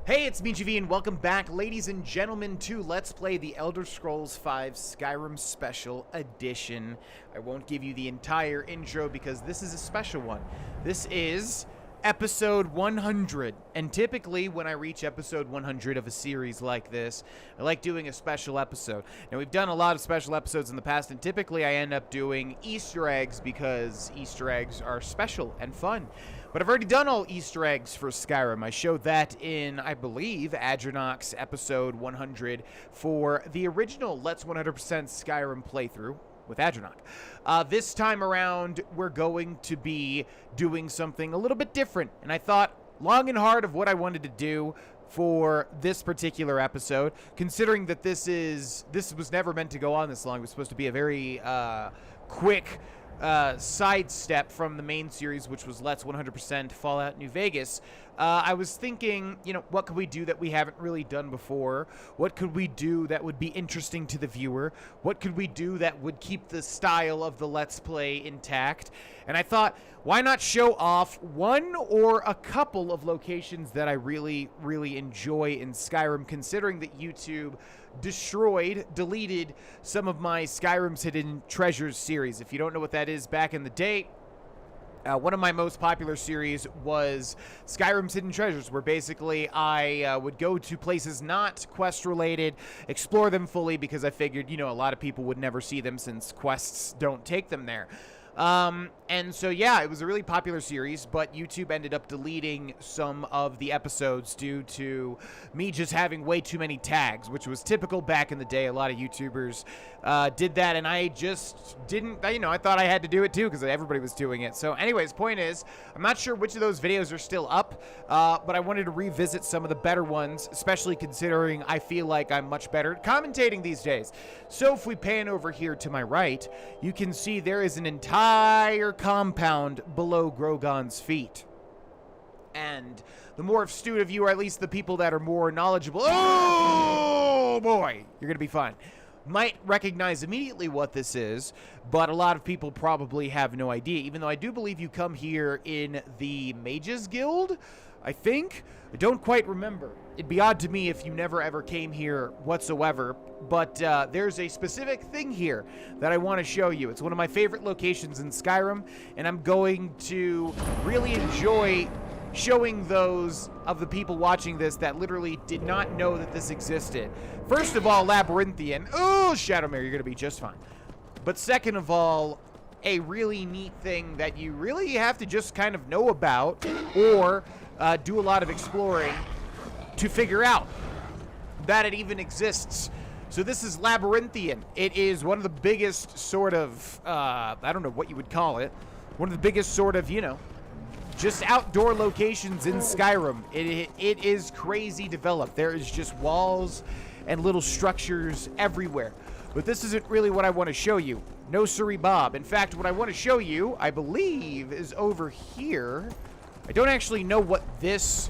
Hey, it's me, GV, and welcome back, ladies and gentlemen, to Let's Play the Elder Scrolls V Skyrim Special Edition. I won't give you the entire intro because this is a special one. This is episode 100, and typically when I reach episode 100 of a series like this, I like doing a special episode. Now, we've done a lot of special episodes in the past, and typically I end up doing Easter eggs because Easter eggs are special and fun. But I've already done all Easter eggs for Skyrim. I showed that in, I believe, Atronach's episode 100 for the original Let's 100% Skyrim playthrough with Atronach. This time around, we're going to be doing something a little bit different. And I thought long and hard of what I wanted to do for this particular episode, considering that this was never meant to go on this long. It was supposed to be a very quick sidestep from the main series, which was Let's 100% Fallout New Vegas. I was thinking, what could we do that we haven't really done before? What could we do that would be interesting to the viewer? What could we do that would keep the style of the Let's Play intact? And I thought, why not show off one or a couple of locations that I really, really enjoy in Skyrim, considering that YouTube deleted some of my Skyrim's Hidden Treasures series. If you don't know what that is, back in the day, one of my most popular series was Skyrim's Hidden Treasures, where basically I would go to places not quest-related, explore them fully, because I figured, a lot of people would never see them since quests don't take them there. And so, yeah, it was a really popular series, but YouTube ended up deleting some of the episodes due to me just having way too many tags, which was typical back in the day. A lot of YouTubers did that, and I just didn't, I thought I had to do it too because everybody was doing it. So anyways, point is, I'm not sure which of those videos are still up, but I wanted to revisit some of the better ones, especially considering I feel like I'm much better at commentating these days. So if we pan over here to my right, you can see there is an entire compound below Grogon's feet. And the more astute of you, or at least the people that are more knowledgeable, oh boy, you're gonna be fine, might recognize immediately what this is, but a lot of people probably have no idea, even though I do believe you come here in the Mages Guild, I think. I don't quite remember. It'd be odd to me if you never ever came here whatsoever, but there's a specific thing here that I want to show you. It's one of my favorite locations in Skyrim, and I'm going to really enjoy showing those of the people watching this that literally did not know that this existed. First of all, Labyrinthian. Oh, Shadowmere, you're going to be just fine. But second of all, a really neat thing that you really have to just kind of know about or do a lot of exploring to figure out that it even exists. So this is Labyrinthian. It is one of the biggest sort of, I don't know what you would call it, one of the biggest sort of, just outdoor locations in Skyrim. It is crazy developed. There is just walls and little structures everywhere. But this isn't really what I want to show you. No siree Bob. In fact, what I want to show you, I believe, is over here. I don't actually know what this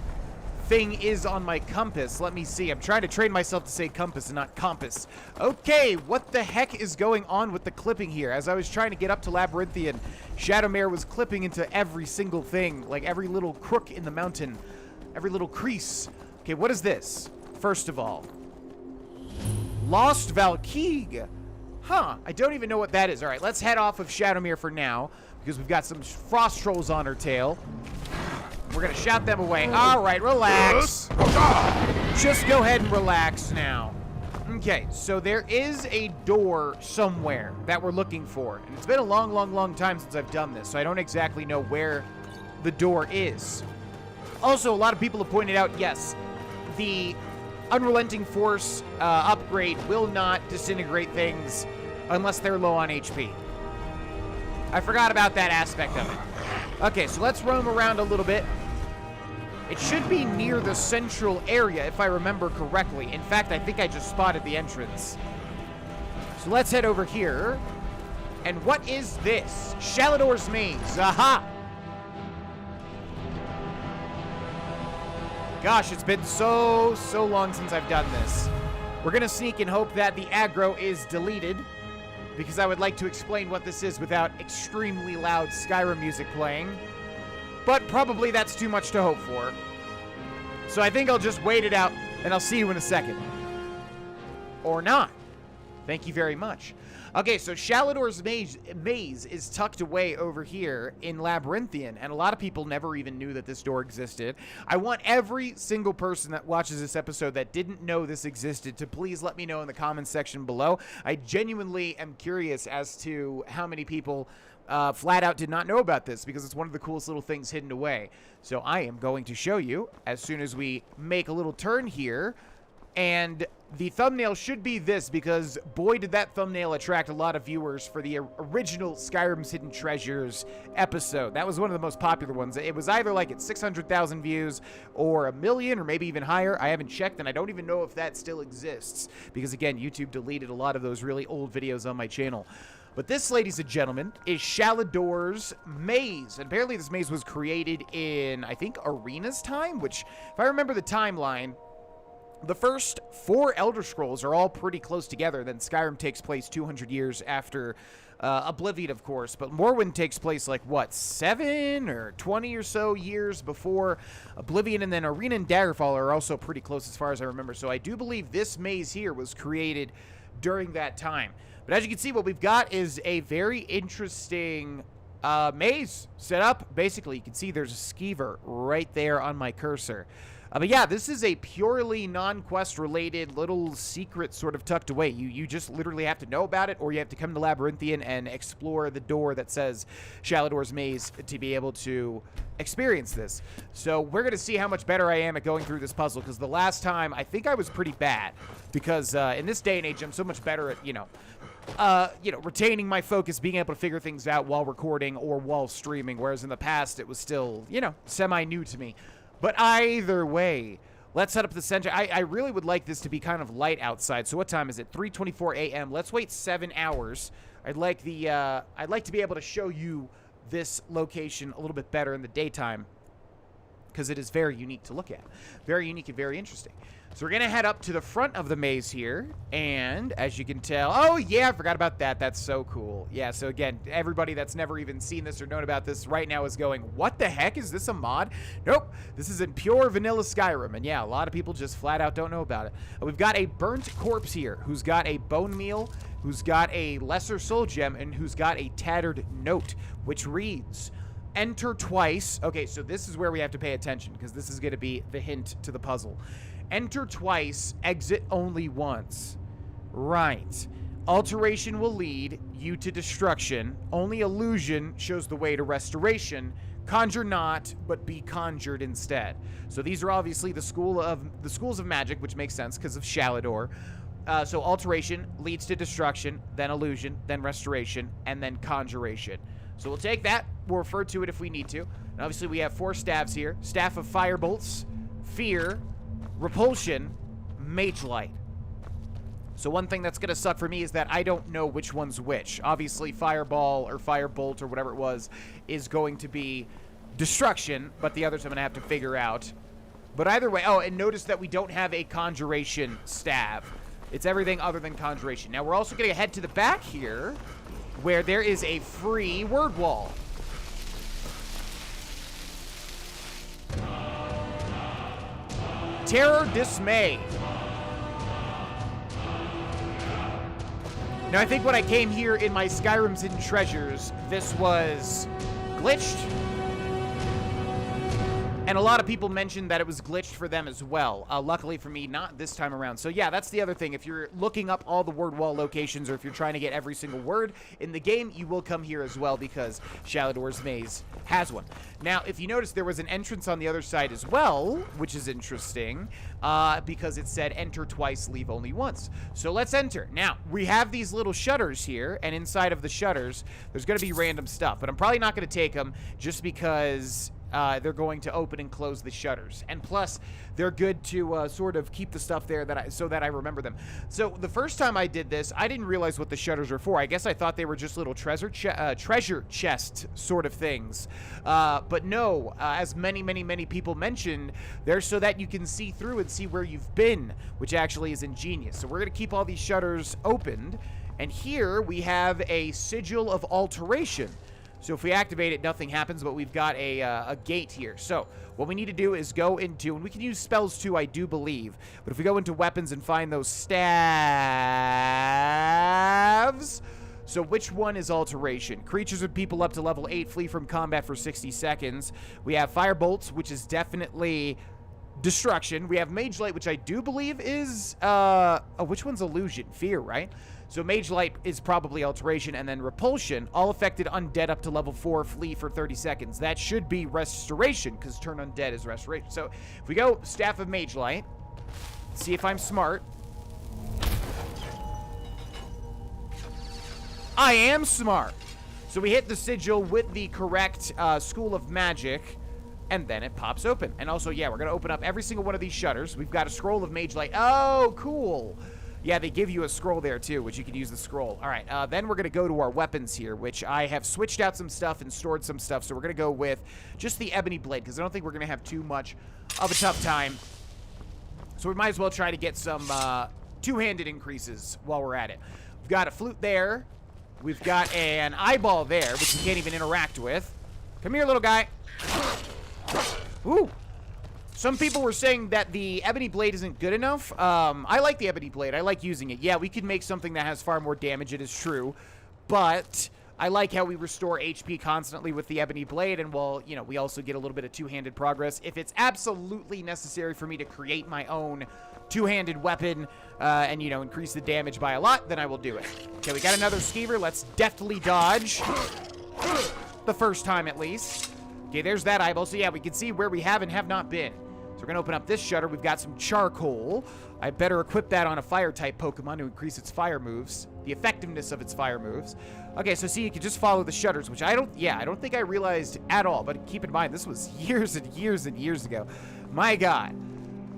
thing is on my compass. Let me see. I'm trying to train myself to say compass and not compass. Okay, what the heck is going on with the clipping here? As I was trying to get up to Labyrinthian, Shadowmere was clipping into every single thing, like every little crook in the mountain, every little crease. Okay, what is this? First of all, Lost Valkeag. Huh, I don't even know what that is. All right, let's head off of Shadowmere for now, because we've got some frost trolls on our tail. We're gonna shout them away. All right, relax. Just go ahead and relax now. Okay, so there is a door somewhere that we're looking for. And it's been a long, long, long time since I've done this, so I don't exactly know where the door is. Also, a lot of people have pointed out, yes, the Unrelenting Force upgrade will not disintegrate things unless they're low on HP. I forgot about that aspect of it. Okay, so let's roam around a little bit. It should be near the central area, if I remember correctly. In fact, I think I just spotted the entrance. So let's head over here. And what is this? Shalador's Maze. Aha! Gosh, it's been so long since I've done this. We're gonna sneak and hope that the aggro is deleted, because I would like to explain what this is without extremely loud Skyrim music playing. But probably that's too much to hope for. So I think I'll just wait it out, and I'll see you in a second. Or not. Thank you very much. Okay, so Shalador's maze is tucked away over here in Labyrinthian, and a lot of people never even knew that this door existed. I want every single person that watches this episode that didn't know this existed to please let me know in the comments section below. I genuinely am curious as to how many people flat out did not know about this, because it's one of the coolest little things hidden away. So I am going to show you as soon as we make a little turn here. And the thumbnail should be this, because boy did that thumbnail attract a lot of viewers for the original Skyrim's Hidden Treasures episode. That was one of the most popular ones. It was either like at 600,000 views or 1 million or maybe even higher. I haven't checked, and I don't even know if that still exists, because again, YouTube deleted a lot of those really old videos on my channel. But this, ladies and gentlemen, is Shalador's maze. And apparently this maze was created in, I think, Arena's time, which, if I remember the timeline, the first 4 Elder Scrolls are all pretty close together. Then Skyrim takes place 200 years after Oblivion, of course. But Morrowind takes place, like, what, 7 or 20 or so years before Oblivion. And then Arena and Daggerfall are also pretty close as far as I remember. So I do believe this maze here was created during that time. But as you can see, what we've got is a very interesting maze set up. Basically, you can see there's a skeever right there on my cursor. But yeah, this is a purely non-quest related little secret sort of tucked away. You just literally have to know about it, or you have to come to Labyrinthian and explore the door that says Shalador's Maze to be able to experience this. So we're going to see how much better I am at going through this puzzle, because the last time I think I was pretty bad, because in this day and age I'm so much better at, retaining my focus, being able to figure things out while recording or while streaming, whereas in the past it was still, semi-new to me. But either way, let's set up the center. I really would like this to be kind of light outside. So what time is it? 3:24 a.m. Let's wait 7 hours. I'd like to be able to show you this location a little bit better in the daytime, because it is very unique to look at. Very unique and very interesting. So we're going to head up to the front of the maze here, and as you can tell, oh yeah, I forgot about that. That's so cool. Yeah, so again, everybody that's never even seen this or known about this right now is going, what the heck? Is this a mod? Nope, this is in pure vanilla Skyrim, and yeah, a lot of people just flat out don't know about it. We've got a burnt corpse here, who's got a bone meal, who's got a lesser soul gem, and who's got a tattered note, which reads, enter twice. Okay, so this is where we have to pay attention, because this is going to be the hint to the puzzle. Enter twice, exit only once. Right. Alteration will lead you to destruction. Only illusion shows the way to restoration. Conjure not, but be conjured instead. So these are obviously the schools of magic, which makes sense because of Shalador. So alteration leads to destruction, then illusion, then restoration, and then conjuration. So we'll take that. We'll refer to it if we need to. And obviously we have 4 staves here. Staff of Firebolts, Fear, Repulsion, Mage Light. So one thing that's going to suck for me is that I don't know which one's which. Obviously, Fireball or Firebolt or whatever it was is going to be destruction, but the others I'm going to have to figure out. But either way, oh, and notice that we don't have a Conjuration staff. It's everything other than Conjuration. Now, we're also going to head to the back here, where there is a free word wall. Terror, dismay. Now, I think when I came here in my Skyrim's Hidden Treasures, this was glitched. And a lot of people mentioned that it was glitched for them as well. Luckily for me, not this time around. So yeah, that's the other thing. If you're looking up all the word wall locations, or if you're trying to get every single word in the game, you will come here as well, because Shalador's Maze has one. Now, if you notice, there was an entrance on the other side as well, which is interesting, because it said enter twice, leave only once. So let's enter. Now, we have these little shutters here, and inside of the shutters, there's going to be random stuff, but I'm probably not going to take them just because they're going to open and close the shutters. And plus, they're good to sort of keep the stuff there so that I remember them. So the first time I did this, I didn't realize what the shutters are for. I guess I thought they were just little treasure chest sort of things. But no, as many people mentioned, they're so that you can see through and see where you've been, which actually is ingenious. So we're going to keep all these shutters opened. And here we have a Sigil of Alteration. So if we activate it, nothing happens, but we've got a gate here. So what we need to do is go into, and we can use spells too, I do believe. But if we go into weapons and find those staves... So which one is alteration? Creatures or people up to level 8 flee from combat for 60 seconds. We have fire bolts, which is definitely destruction. We have mage light, which I do believe is, which one's illusion? Fear, right? So mage light is probably alteration, and then repulsion, all affected undead up to level 4 flee for 30 seconds. That should be restoration, because turn undead is restoration. So if we go staff of mage light, see if I'm smart. I am smart. So we hit the sigil with the correct school of magic, and then it pops open. And also, yeah, we're going to open up every single one of these shutters. We've got a scroll of mage light. Oh, cool. Yeah, they give you a scroll there, too, which you can use the scroll. All right, then we're going to go to our weapons here, which I have switched out some stuff and stored some stuff. So we're going to go with just the ebony blade, because I don't think we're going to have too much of a tough time. So we might as well try to get some two-handed increases while we're at it. We've got a flute there. We've got an eyeball there, which we can't even interact with. Come here, little guy. Ooh. Some people were saying that the ebony blade isn't good enough. I like the ebony blade. I like using it. Yeah, we could make something that has far more damage. It is true. But I like how we restore HP constantly with the ebony blade. And, well, you know, we also get a little bit of two-handed progress. If it's absolutely necessary for me to create my own two-handed weapon and, you know, increase the damage by a lot, then I will do it. Okay, we got another skeever. Let's deftly dodge. The first time, at least. Okay, there's that eyeball. So, yeah, we can see where we have and have not been. So we're going to open up this shutter. We've got some charcoal. I better equip that on a fire-type Pokemon to increase its fire moves, the effectiveness of its fire moves. Okay, so see, you can just follow the shutters, which I don't think I realized at all. But keep in mind, this was years and years and years ago. My God.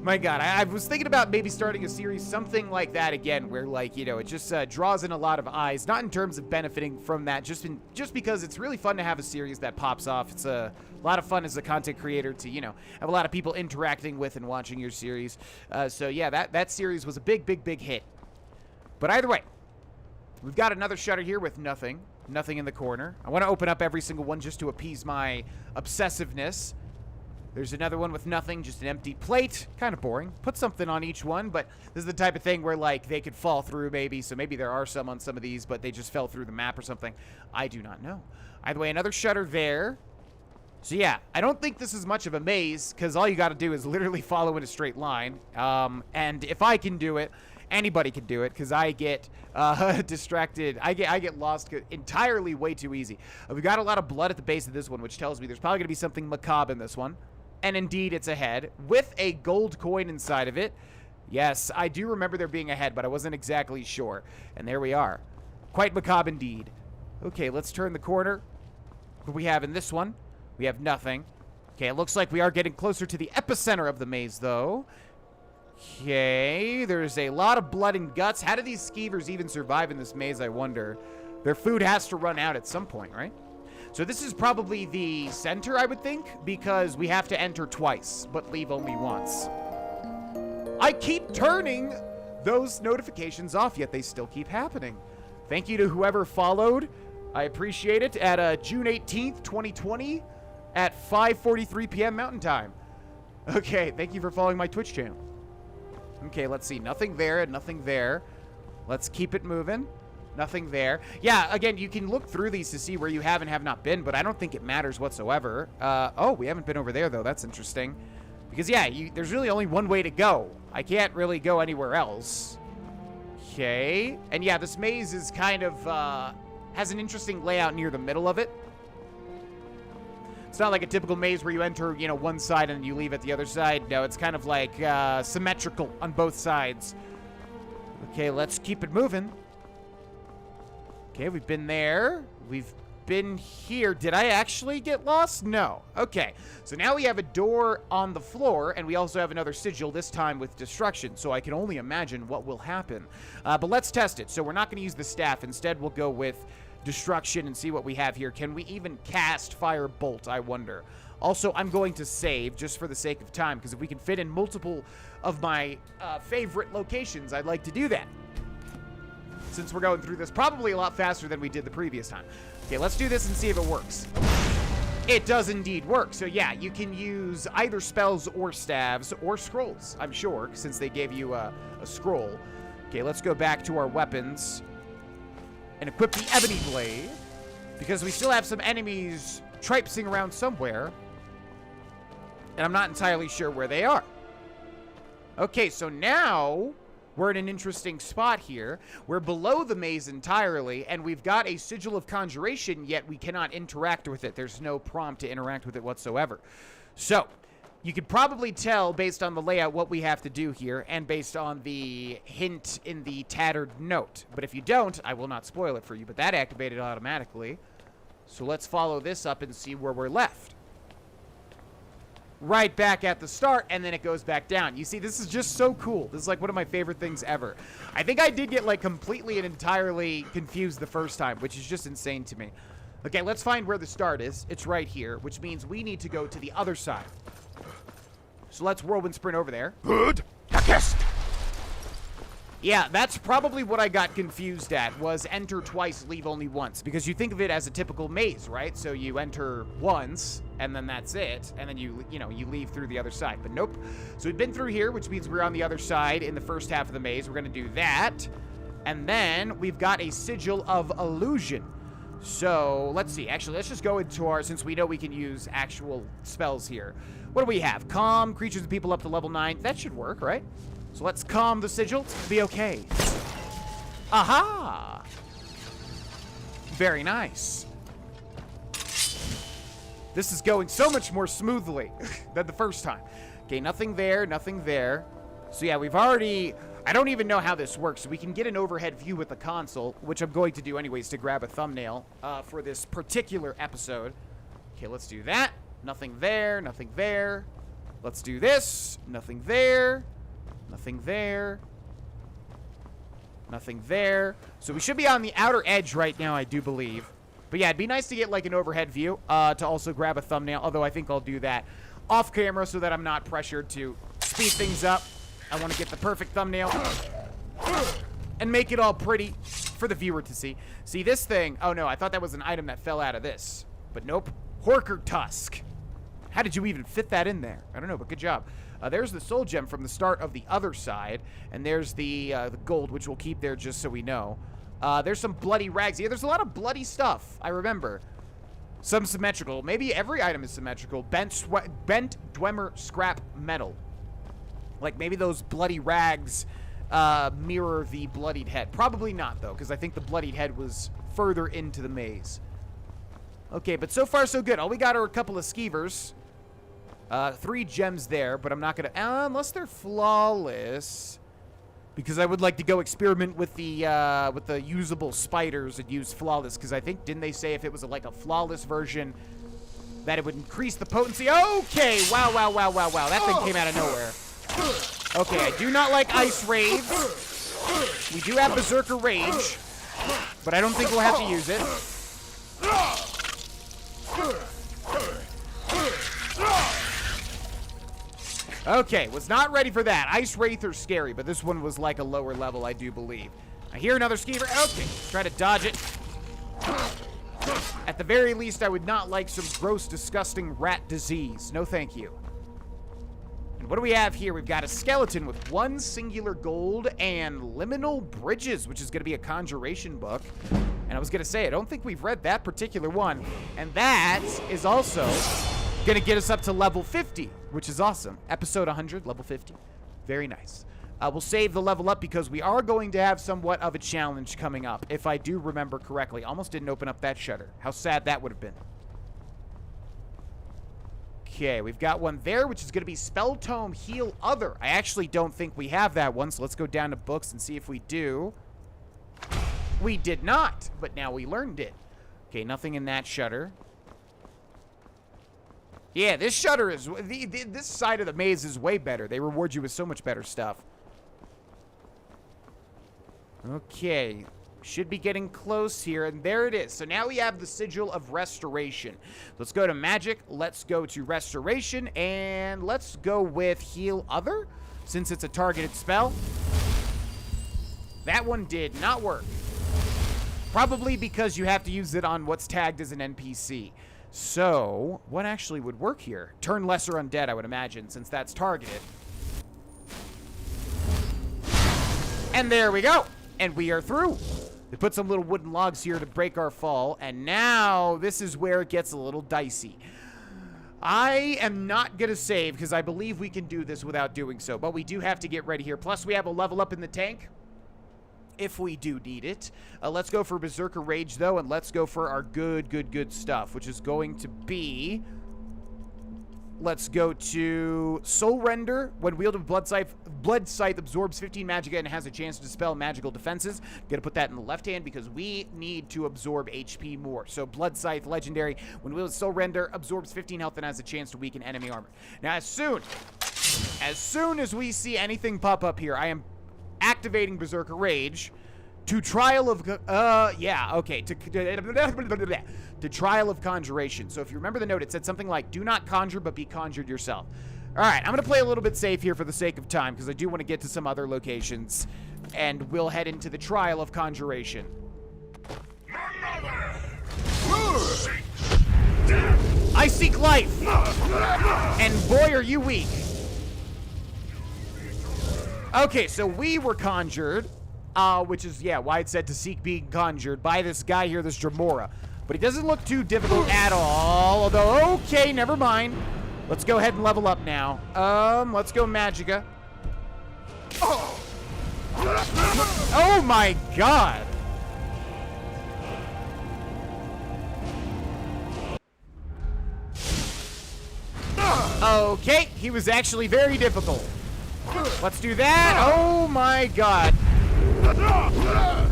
My God, I was thinking about maybe starting a series, something like that again, where, like, you know, it just draws in a lot of eyes, not in terms of benefiting from that, just because it's really fun to have a series that pops off. It's a lot of fun as a content creator to, you know, have a lot of people interacting with and watching your series. So, yeah, that series was a big, big, big hit. But either way, we've got another shutter here with nothing in the corner. I want to open up every single one just to appease my obsessiveness. There's another one with nothing, just an empty plate. Kind of boring. Put something on each one, but this is the type of thing where, like, they could fall through maybe, so maybe there are some on some of these, but they just fell through the map or something. I do not know. Either way, another shutter there. So, yeah, I don't think this is much of a maze, because all you got to do is literally follow in a straight line. And if I can do it, anybody can do it, because I get distracted. I get lost entirely way too easy. We've got a lot of blood at the base of this one, which tells me there's probably going to be something macabre in this one. And indeed, it's a head with a gold coin inside of it. Yes, I do remember there being a head, but I wasn't exactly sure. And there we are. Quite macabre indeed. Okay, let's turn the corner. What do we have in this one? We have nothing. Okay, it looks like we are getting closer to the epicenter of the maze, though. Okay, there's a lot of blood and guts. How do these skeevers even survive in this maze, I wonder? Their food has to run out at some point, right? So this is probably the center, I would think, because we have to enter twice, but leave only once. I keep turning those notifications off, yet they still keep happening. Thank you to whoever followed. I appreciate it. At June 18th, 2020, at 5:43 p.m. Mountain Time. Okay, thank you for following my Twitch channel. Okay, let's see. Nothing there and nothing there. Let's keep it moving. Nothing there. Yeah, again, you can look through these to see where you have and have not been, but I don't think it matters whatsoever. Oh, we haven't been over there, though. That's interesting. Because, yeah, there's really only one way to go. I can't really go anywhere else. Okay. And, yeah, this maze is kind of, has an interesting layout near the middle of it. It's not like a typical maze where you enter, you know, one side and you leave at the other side. No, it's kind of like symmetrical on both sides. Okay, let's keep it moving. Okay, we've been there. We've been here. Did I actually get lost? No. Okay, so now we have a door on the floor, and we also have another sigil, this time with destruction, so I can only imagine what will happen. But let's test it. So we're not going to use the staff. Instead, we'll go with destruction and see what we have here. Can we even cast Fire Bolt, I wonder? Also, I'm going to save just for the sake of time, because if we can fit in multiple of my favorite locations, I'd like to do that. since we're going through this probably a lot faster than we did the previous time. Okay, let's do this and see if it works. It does indeed work. So yeah, you can use either spells or staves or scrolls, I'm sure, since they gave you a scroll. Okay, let's go back to our weapons and equip the Ebony Blade, because we still have some enemies traipsing around somewhere, and I'm not entirely sure where they are. Okay, so now we're in an interesting spot here. We're below the maze entirely, and we've got a Sigil of Conjuration, yet we cannot interact with it. There's no prompt to interact with it whatsoever. So, you could probably tell based on the layout what we have to do here, and based on the hint in the tattered note. But if you don't, I will not spoil it for you, but that activated automatically. So let's follow this up and see where we're left. Right back at the start, and then it goes back down. You see, this is just so cool. This is like one of my favorite things ever. I think I did get like completely and entirely confused the first time, which is just insane to me. Okay, let's find where the start is. It's right here, which means we need to go to the other side. So let's whirlwind sprint over there. Good. Yeah, that's probably what I got confused at, was enter twice, leave only once. Because you think of it as a typical maze, right? So you enter once, and then that's it. And then you leave through the other side. But nope. So we've been through here, which means we're on the other side in the first half of the maze. We're going to do that. And then we've got a Sigil of Illusion. So let's see. Actually, let's just go into our, since we know we can use actual spells here. What do we have? Calm creatures and people up to level 9. That should work, right? So let's calm the sigil. It'll be okay. Aha! Very nice. This is going so much more smoothly than the first time. Okay, nothing there, nothing there. So yeah, we've already... I don't even know how this works. So we can get an overhead view with the console, which I'm going to do anyways to grab a thumbnail for this particular episode. Okay, let's do that. Nothing there, nothing there. Let's do this. Nothing there. Nothing there. Nothing there. So we should be on the outer edge right now, I do believe. But yeah, it'd be nice to get like an overhead view to also grab a thumbnail. Although I think I'll do that off camera so that I'm not pressured to speed things up. I want to get the perfect thumbnail and make it all pretty for the viewer to see. See this thing? Oh no, I thought that was an item that fell out of this. But nope. Horker Tusk. How did you even fit that in there? I don't know, but good job. There's the soul gem from the start of the other side, and there's the gold, which we'll keep there just so we know. There's some bloody rags. Yeah, there's a lot of bloody stuff, I remember. Some symmetrical. Maybe every item is symmetrical. Bent Dwemer scrap metal. Like maybe those bloody rags mirror the bloodied head. Probably not, though, because I think the bloodied head was further into the maze. Okay, but so far so good. All we got are a couple of skeevers. 3 gems there, but I'm not gonna unless they're flawless, because I would like to go experiment with the usable spiders and use flawless, because I think, didn't they say if it was like a flawless version that it would increase the potency? Okay, wow, that thing came out of nowhere. Okay, I do not like ice raids. We do have berserker rage, but I don't think we'll have to use it. Okay, was not ready for that. Ice Wraith are scary, but this one was like a lower level, I do believe. I hear another skeever. Okay, try to dodge it. At the very least, I would not like some gross, disgusting rat disease. No thank you. And what do we have here? We've got a skeleton with 1 singular gold and liminal bridges, which is going to be a conjuration book. And I was going to say, I don't think we've read that particular one. And that is also going to get us up to level 50, which is awesome. Episode 100, level 50. Very nice. We'll save the level up because we are going to have somewhat of a challenge coming up, if I do remember correctly. Almost didn't open up that shutter. How sad that would have been. Okay, we've got one there, which is going to be Spell Tome Heal Other. I actually don't think we have that one, so let's go down to books and see if we do. We did not, but now we learned it. Okay, nothing in that shutter. Yeah, this shutter is... this side of the maze is way better. They reward you with so much better stuff. Okay. Should be getting close here, and there it is. So now we have the Sigil of Restoration. Let's go to Magic. Let's go to Restoration, and let's go with Heal Other, since it's a targeted spell. That one did not work. Probably because you have to use it on what's tagged as an NPC. So, what actually would work here? Turn lesser undead, I would imagine, since that's targeted. And there we go. And we are through. They put some little wooden logs here to break our fall. And now, this is where it gets a little dicey. I am not going to save, because I believe we can do this without doing so. But we do have to get ready here. Plus, we have a level up in the tank, if we do need it. Let's go for Berserker Rage, though, and let's go for our good stuff, which is going to be... Let's go to Soul Render. When wielded, Blood Scythe absorbs 15 magicka and has a chance to dispel magical defenses. Gonna put that in the left hand because we need to absorb HP more. So Blood Scythe, Legendary. When wielded, Soul Render absorbs 15 health and has a chance to weaken enemy armor. Now, as soon as we see anything pop up here, I am activating Berserker Rage to Trial of... to Trial of Conjuration. So if you remember the note, it said something like, do not conjure, but be conjured yourself. All right, I'm going to play a little bit safe here for the sake of time, because I do want to get to some other locations, and we'll head into the Trial of Conjuration. I seek life, and boy, are you weak. Okay, so we were conjured, which is, why it said to seek being conjured, by this guy here, this Dremora. But he doesn't look too difficult at all, although, okay, never mind. Let's go ahead and level up now. Let's go Magicka. Oh my god! Okay, he was actually very difficult. Let's do that. Oh my god.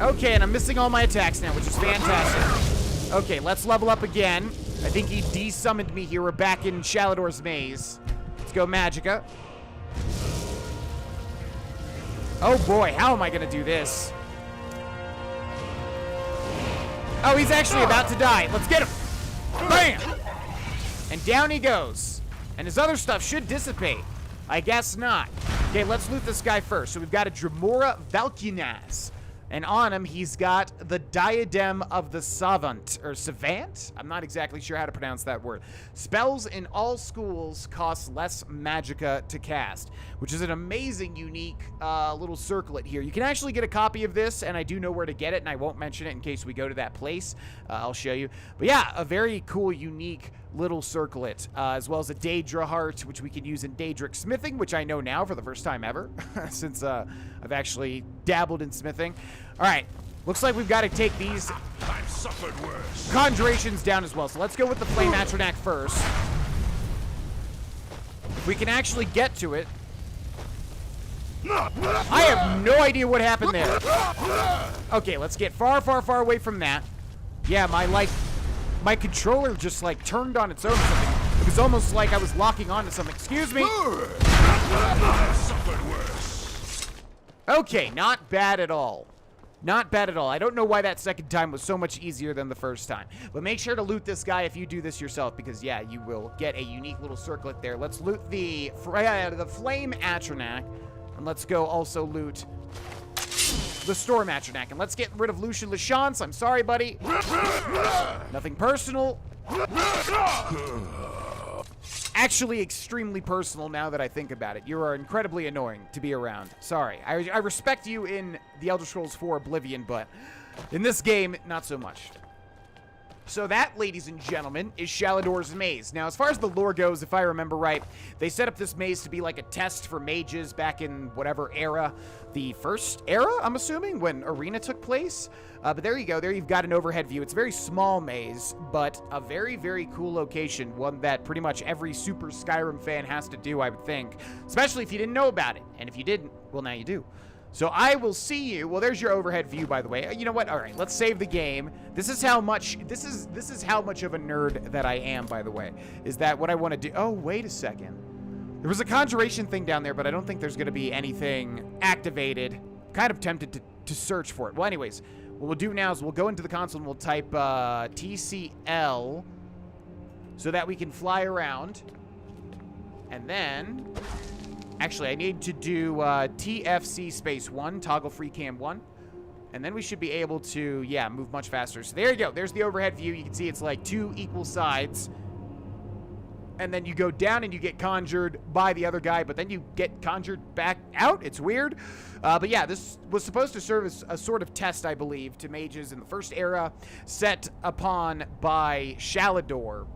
Okay, and I'm missing all my attacks now, which is fantastic. Okay, let's level up again. I think he de-summoned me here. We're back in Shalador's Maze. Let's go Magicka. Oh boy, how am I gonna do this? Oh, he's actually about to die. Let's get him. Bam! And down he goes. And his other stuff should dissipate. I guess not. Okay, let's loot this guy first. So we've got a Dremora Valkynas. And on him, he's got the Diadem of the Savant, or Savant? I'm not exactly sure how to pronounce that word. Spells in all schools cost less magicka to cast, which is an amazing, unique little circlet here. You can actually get a copy of this, and I do know where to get it, and I won't mention it in case we go to that place. I'll show you. But yeah, a very cool, unique little circlet, as well as a Daedra Heart, which we can use in Daedric Smithing, which I know now for the first time ever, since I've actually dabbled in smithing. All right, looks like we've got to take these conjurations down as well. So let's go with the Flame Atronach first. If we can actually get to it. I have no idea what happened there. Okay, let's get far, far, far away from that. Yeah, my controller just like turned on its own or something. It was almost like I was locking onto something. Excuse me. Okay, not bad at all. Not bad at all. I don't know why that second time was so much easier than the first time. But make sure to loot this guy if you do this yourself, because, yeah, you will get a unique little circlet there. Let's loot the Flame Atronach, and let's go also loot the Storm Atronach. And let's get rid of Lucian Lachance. I'm sorry, buddy. Nothing personal. Actually extremely personal now that I think about it. You are incredibly annoying to be around. Sorry. I respect you in The Elder Scrolls 4 Oblivion, but in this game, not so much. So that, ladies and gentlemen, is Shalador's Maze. Now, as far as the lore goes, if I remember right, they set up this maze to be like a test for mages back in whatever era. The first era, I'm assuming, when Arena took place. But there you go. There you've got an overhead view. It's a very small maze, but a very, very cool location. One that pretty much every super Skyrim fan has to do, I would think. Especially if you didn't know about it. And if you didn't, well, now you do. So I will see you. Well, there's your overhead view, by the way. You know what? All right, let's save the game. This is how much of a nerd that I am, by the way. Is that what I want to do? Oh, wait a second. There was a conjuration thing down there, but I don't think there's going to be anything activated. Kind of tempted to search for it. Well, anyways, what we'll do now is we'll go into the console and we'll type TCL so that we can fly around. And then... Actually, I need to do TFC space 1, toggle free cam 1. And then we should be able to, yeah, move much faster. So there you go. There's the overhead view. You can see it's like 2 equal sides. And then you go down and you get conjured by the other guy, but then you get conjured back out. It's weird. But yeah, this was supposed to serve as a sort of test, I believe, to mages in the first era, set upon by Shalador.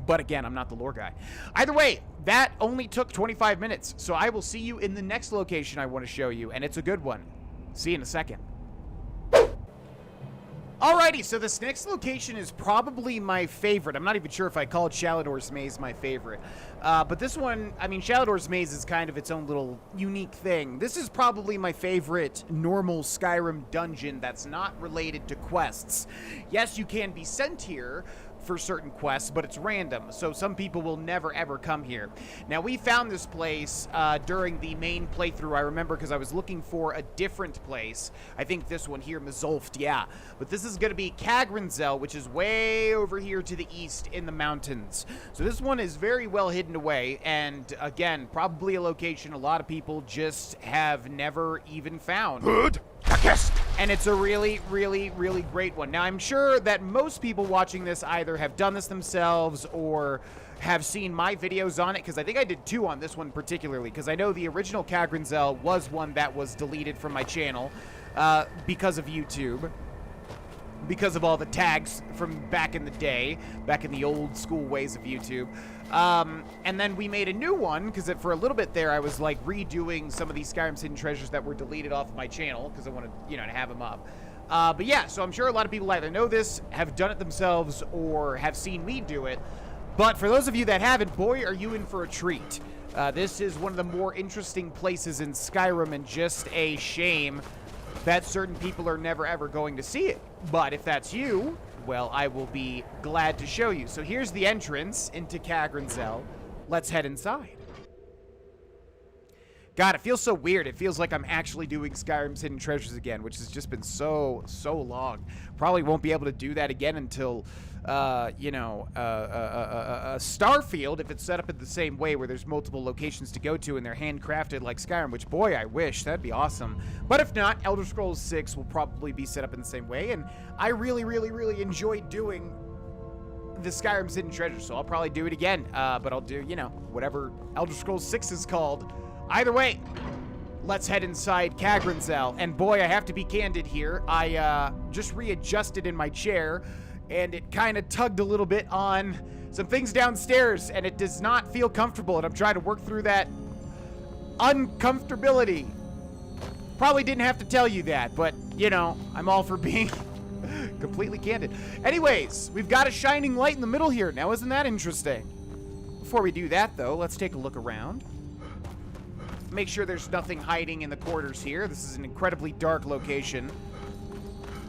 But again, I'm not the lore guy. Either way, that only took 25 minutes. So I will see you in the next location I want to show you, and it's a good one. See you in a second. Alrighty, so this next location is probably my favorite. I'm not even sure if I called Shalador's Maze my favorite. But this one, I mean, Shalador's Maze is kind of its own little unique thing. This is probably my favorite normal Skyrim dungeon that's not related to quests. Yes, you can be sent here for certain quests, but it's random, so some people will never ever come here. Now, we found this place during the main playthrough, I remember, because I was looking for a different place. I think this one here, Mizulft, yeah. But this is going to be Kagranzel, which is way over here to the east in the mountains. So this one is very well hidden away, and again, probably a location a lot of people just have never even found. Good. And it's a really, really, really great one. Now, I'm sure that most people watching this either have done this themselves or have seen my videos on it, because I think I did 2 on this one particularly, because I know the original Kagranzel was one that was deleted from my channel because of YouTube, because of all the tags from back in the day, back in the old school ways of YouTube. And then we made a new one, because for a little bit there, I was like redoing some of these Skyrim's Hidden Treasures that were deleted off of my channel, because I wanted, you know, to have them up. But yeah, so I'm sure a lot of people either know this, have done it themselves, or have seen me do it. But for those of you that haven't, boy, are you in for a treat. This is one of the more interesting places in Skyrim, and just a shame that certain people are never ever going to see it. But if that's you, well, I will be glad to show you. So here's the entrance into Kagranzel. Let's head inside. God, it feels so weird. It feels like I'm actually doing Skyrim's Hidden Treasures again, which has just been so long. Probably won't be able to do that again until, you know, Starfield, if it's set up in the same way where there's multiple locations to go to and they're handcrafted like Skyrim, which, boy, I wish. That'd be awesome. But if not, Elder Scrolls 6 will probably be set up in the same way, and I really, really, really enjoyed doing the Skyrim's Hidden Treasures, so I'll probably do it again. But I'll do, you know, whatever Elder Scrolls 6 is called. Either way, let's head inside Kagranzel. And boy, I have to be candid here. I just readjusted in my chair, and it kind of tugged a little bit on some things downstairs, and it does not feel comfortable, and I'm trying to work through that uncomfortability. Probably didn't have to tell you that, but, you know, I'm all for being completely candid. Anyways, we've got a shining light in the middle here. Now, isn't that interesting? Before we do that, though, let's take a look around. Make sure there's nothing hiding in the quarters here. This is an incredibly dark location.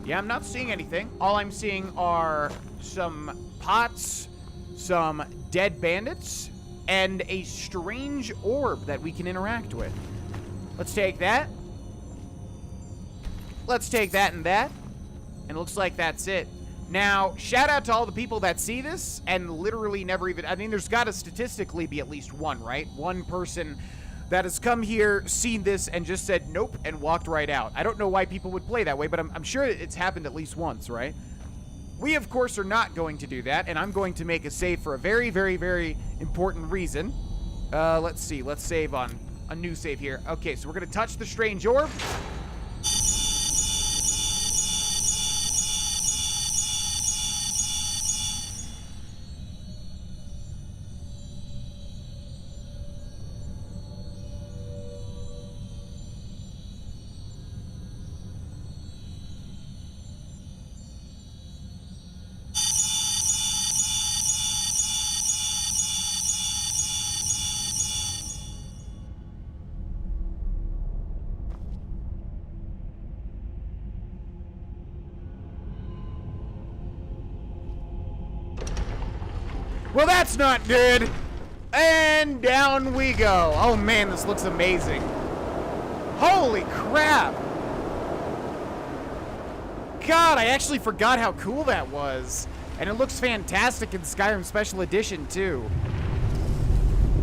Yeah, I'm not seeing anything. All I'm seeing are some pots, some dead bandits, and a strange orb that we can interact with. Let's take that. Let's take that and that. And it looks like that's it. Now, shout out to all the people that see this and literally never even... I mean, there's got to statistically be at least one, right? One person that has come here, seen this, and just said nope and walked right out. I don't know why people would play that way, but I'm sure it's happened at least once, right? We, of course, are not going to do that, and I'm going to make a save for a very, very, very important reason. Let's see. Let's save on a new save here. Okay, so we're going to touch the strange orb. Well, that's not good. And down we go. Oh, man, this looks amazing. Holy crap. God, I actually forgot how cool that was. And it looks fantastic in Skyrim Special Edition, too.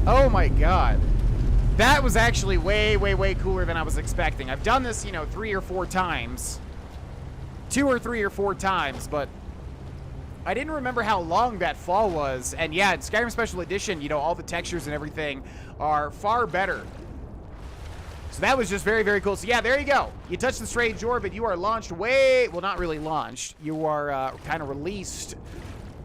Oh, my God. That was actually way, way, way cooler than I was expecting. I've done this, you know, 3 or 4 times. 2 or 3 or 4 times, but I didn't remember how long that fall was. And yeah, in Skyrim Special Edition, you know, all the textures and everything are far better. So that was just very, very cool. So yeah, there you go. You touch the strange orb and you are launched way, well, not really launched. You are kind of released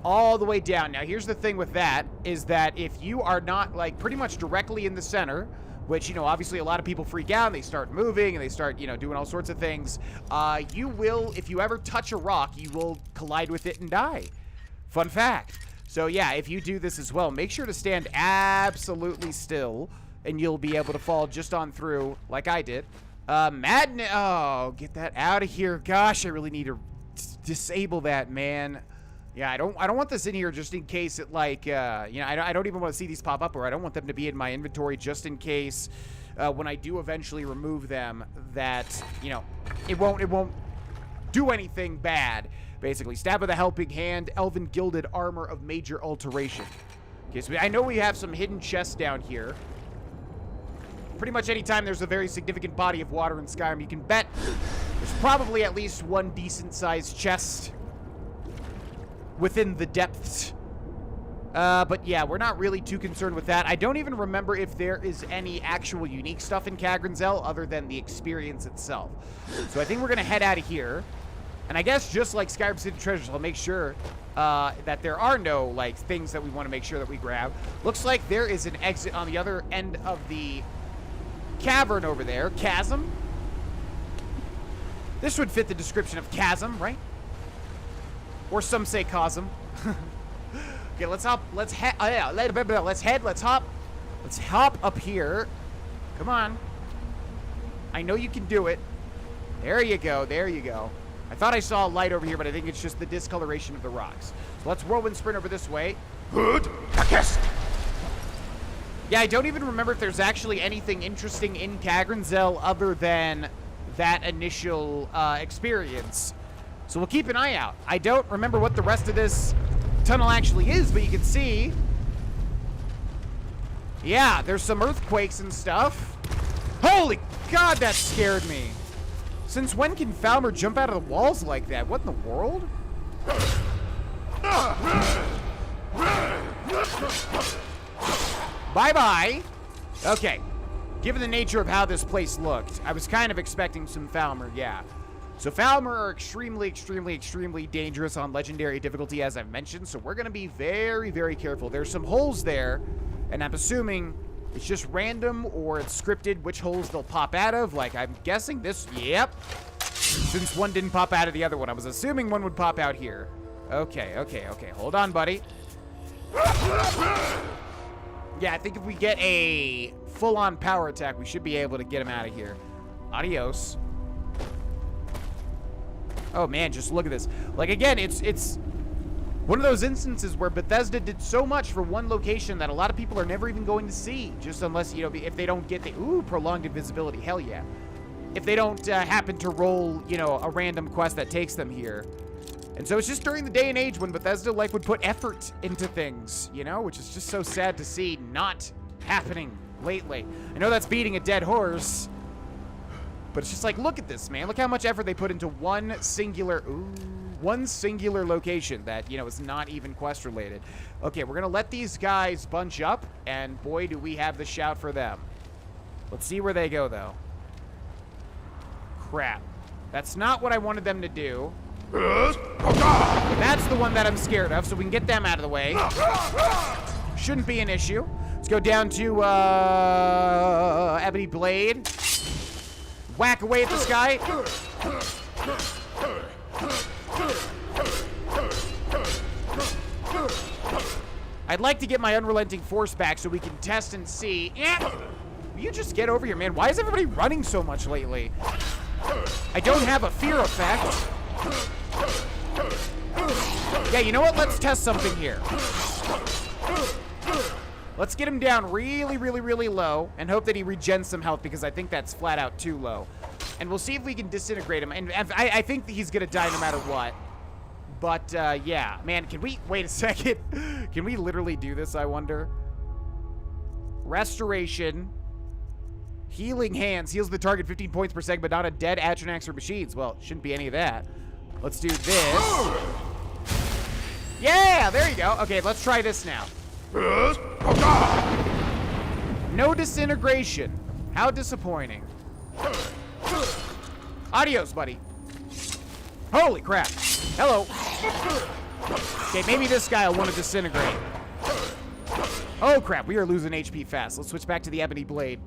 all the way down. Now, here's the thing with that, is that if you are not, like, pretty much directly in the center, which, you know, obviously a lot of people freak out and they start moving and they start, you know, doing all sorts of things, you will, if you ever touch a rock, you will collide with it and die. Fun fact. So yeah, if you do this as well, make sure to stand absolutely still and you'll be able to fall just on through like I did. Madness. Oh, get that out of here. Gosh, I really need to disable that, man. Yeah, I don't want this in here just in case it, like, you know, I don't even want to see these pop up, or I don't want them to be in my inventory just in case when I do eventually remove them that, you know, it won't do anything bad, basically. Stab with a helping hand, elven gilded armor of major alteration. Okay, so I know we have some hidden chests down here. Pretty much anytime there's a very significant body of water in Skyrim, you can bet there's probably at least one decent-sized chest within the depths. But yeah, we're not really too concerned with that. I don't even remember if there is any actual unique stuff in Cagranzel other than the experience itself. So I think we're going to head out of here. And I guess just like Skyrim City Treasures, I'll make sure that there are no, like, things that we want to make sure that we grab. Looks like there is an exit on the other end of the cavern over there. Chasm. This would fit the description of chasm, right? Or some say Cosm. Okay, let's hop. Let's head. Let's hop. Let's hop up here. Come on. I know you can do it. There you go. There you go. I thought I saw a light over here, but I think it's just the discoloration of the rocks. So let's whirlwind sprint over this way. Good. Yeah, I don't even remember if there's actually anything interesting in Cagranzel other than that initial experience. So we'll keep an eye out. I don't remember what the rest of this tunnel actually is, but you can see. Yeah, there's some earthquakes and stuff. Holy God, that scared me. Since when can Falmer jump out of the walls like that? What in the world? Bye-bye. Okay. Given the nature of how this place looked, I was kind of expecting some Falmer, yeah. So Falmer are extremely, extremely, extremely dangerous on legendary difficulty, as I've mentioned, so we're going to be very, very careful. There's some holes there, and I'm assuming it's just random or it's scripted which holes they'll pop out of. Like, I'm guessing this, yep. Since one didn't pop out of the other one, I was assuming one would pop out here. Okay, okay, okay. Hold on, buddy. Yeah, I think if we get a full-on power attack, we should be able to get him out of here. Adios. Oh, man, just look at this. Like, again, it's one of those instances where Bethesda did so much for one location that a lot of people are never even going to see, just unless, you know, if they don't get the, ooh, prolonged invisibility, hell yeah. If they don't happen to roll, you know, a random quest that takes them here. And so it's just during the day and age when Bethesda, like, would put effort into things, you know, which is just so sad to see not happening lately. I know that's beating a dead horse, but it's just like, look at this, man. Look how much effort they put into one singular location that, you know, is not even quest related. Okay, we're going to let these guys bunch up, and boy, do we have the shout for them. Let's see where they go, though. Crap. That's not what I wanted them to do. That's the one that I'm scared of, so we can get them out of the way. Shouldn't be an issue. Let's go down to Ebony Blade. Whack away at this guy. I'd like to get my Unrelenting Force back so we can test and see. Will you just get over here, man? Why is everybody running so much lately? I don't have a fear effect. Yeah, you know what? Let's test something here. Let's get him down really, really, really low and hope that he regens some health, because I think that's flat out too low. And we'll see if we can disintegrate him. And I think that he's going to die no matter what. But, yeah. Man, can we... Wait a second. Can we literally do this, I wonder? Restoration. Healing Hands. Heals the target 15 points per second, but not a dead Atronachs or machines. Well, shouldn't be any of that. Let's do this. Yeah, there you go. Okay, let's try this now. No disintegration. How disappointing. Adios, buddy. Holy crap. Hello. Okay, maybe this guy will want to disintegrate. Oh, crap. We are losing HP fast. Let's switch back to the Ebony Blade.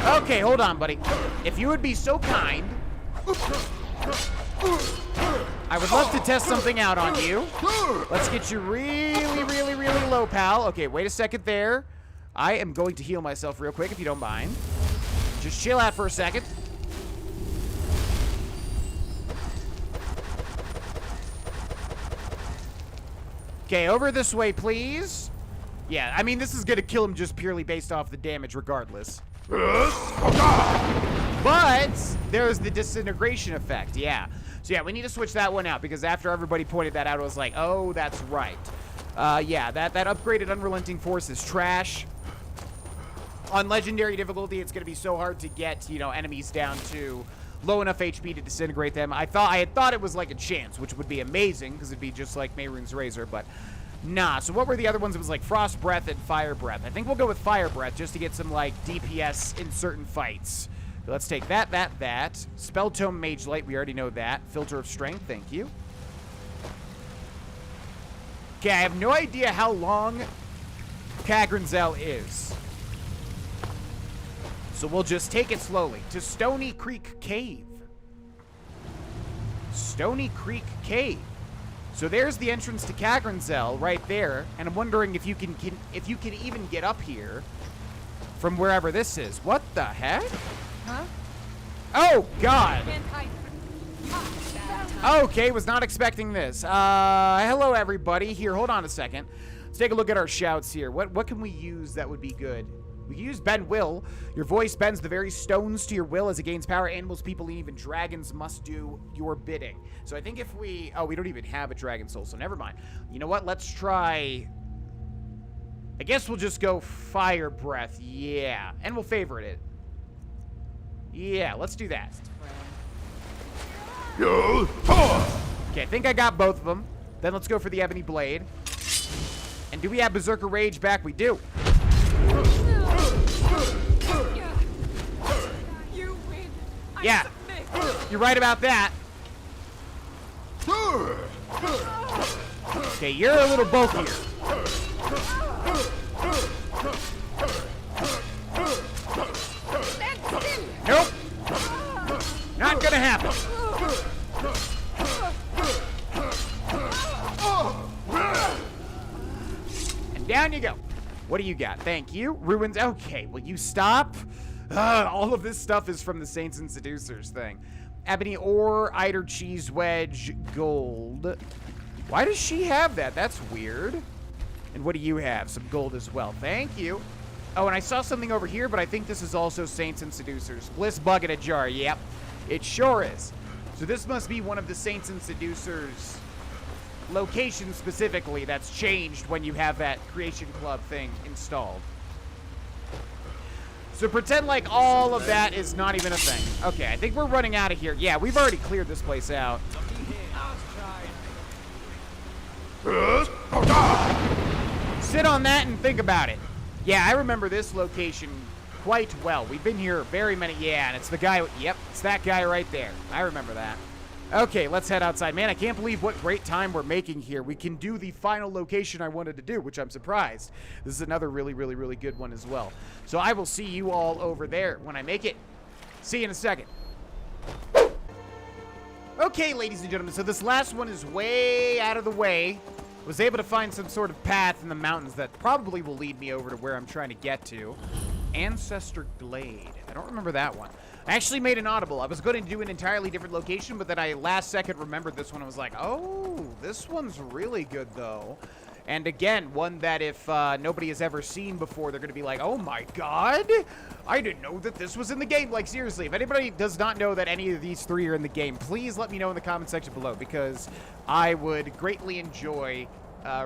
Okay, hold on, buddy. If you would be so kind, I would love to test something out on you. Let's get you really, really, really low, pal. Okay, wait a second there. I am going to heal myself real quick, if you don't mind. Just chill out for a second. Okay, over this way, please. Yeah, I mean, this is going to kill him just purely based off the damage regardless. But there's the disintegration effect, yeah. So yeah, we need to switch that one out because after everybody pointed that out, I was like, oh, that's right. Yeah, that upgraded Unrelenting Force is trash. On Legendary difficulty, it's going to be so hard to get, you know, enemies down to low enough HP to disintegrate them. I had thought it was like a chance, which would be amazing because it'd be just like Mehrunes Razor, but nah. So what were the other ones? It was like Frost Breath and Fire Breath. I think we'll go with Fire Breath just to get some like DPS in certain fights. So let's take that. Spell Tome Mage Light, we already know that. Filter of Strength, thank you. Okay, I have no idea how long Kagranzel is. So we'll just take it slowly to Stony Creek Cave. Stony Creek Cave. So there's the entrance to Kagranzel right there, and I'm wondering if you can even get up here from wherever this is. What the heck? Huh? Oh God. Okay, was not expecting this. Hello everybody. Here, hold on a second. Let's take a look at our shouts here. What can we use that would be good? We can use Bend Will. Your voice bends the very stones to your will as it gains power. Animals, people, and even dragons must do your bidding. So I think if we... Oh, we don't even have a dragon soul, so never mind. You know what? Let's try... I guess we'll just go Fire Breath. Yeah. And we'll favorite it. Yeah, let's do that. Okay, I think I got both of them. Then let's go for the Ebony Blade. And do we have Berserker Rage back? We do. Yeah, you're right about that. Okay, you're a little bulkier. Nope. Not gonna happen. And down you go. What do you got? Thank you. Ruins. Okay, will you stop? All of this stuff is from the Saints and Seducers thing. Ebony Ore, Eider Cheese Wedge, Gold. Why does she have that? That's weird. And what do you have? Some gold as well. Thank you. Oh, and I saw something over here, but I think this is also Saints and Seducers. Bliss Bug in a jar. Yep, it sure is. So this must be one of the Saints and Seducers locations specifically that's changed when you have that Creation Club thing installed. So pretend like all of that is not even a thing. Okay, I think we're running out of here. Yeah, we've already cleared this place out. Sit on that and think about it. Yeah, I remember this location quite well. We've been here very many... Yeah, and it's the guy... Yep, it's that guy right there. I remember that. Okay, let's head outside. Man, I can't believe what great time we're making here. We can do the final location I wanted to do, which I'm surprised. This is another really, really, really good one as well. So I will see you all over there when I make it. See you in a second. Okay, ladies and gentlemen, so this last one is way out of the way. Was able to find some sort of path in the mountains that probably will lead me over to where I'm trying to get to. Ancestor Glade. I don't remember that one. I actually made an audible. I was going to do an entirely different location, but then I last second remembered this one. I was like, oh, this one's really good, though. And again, one that if nobody has ever seen before, they're going to be like, oh my god, I didn't know that this was in the game. Like, seriously, if anybody does not know that any of these three are in the game, please let me know in the comment section below, because I would greatly enjoy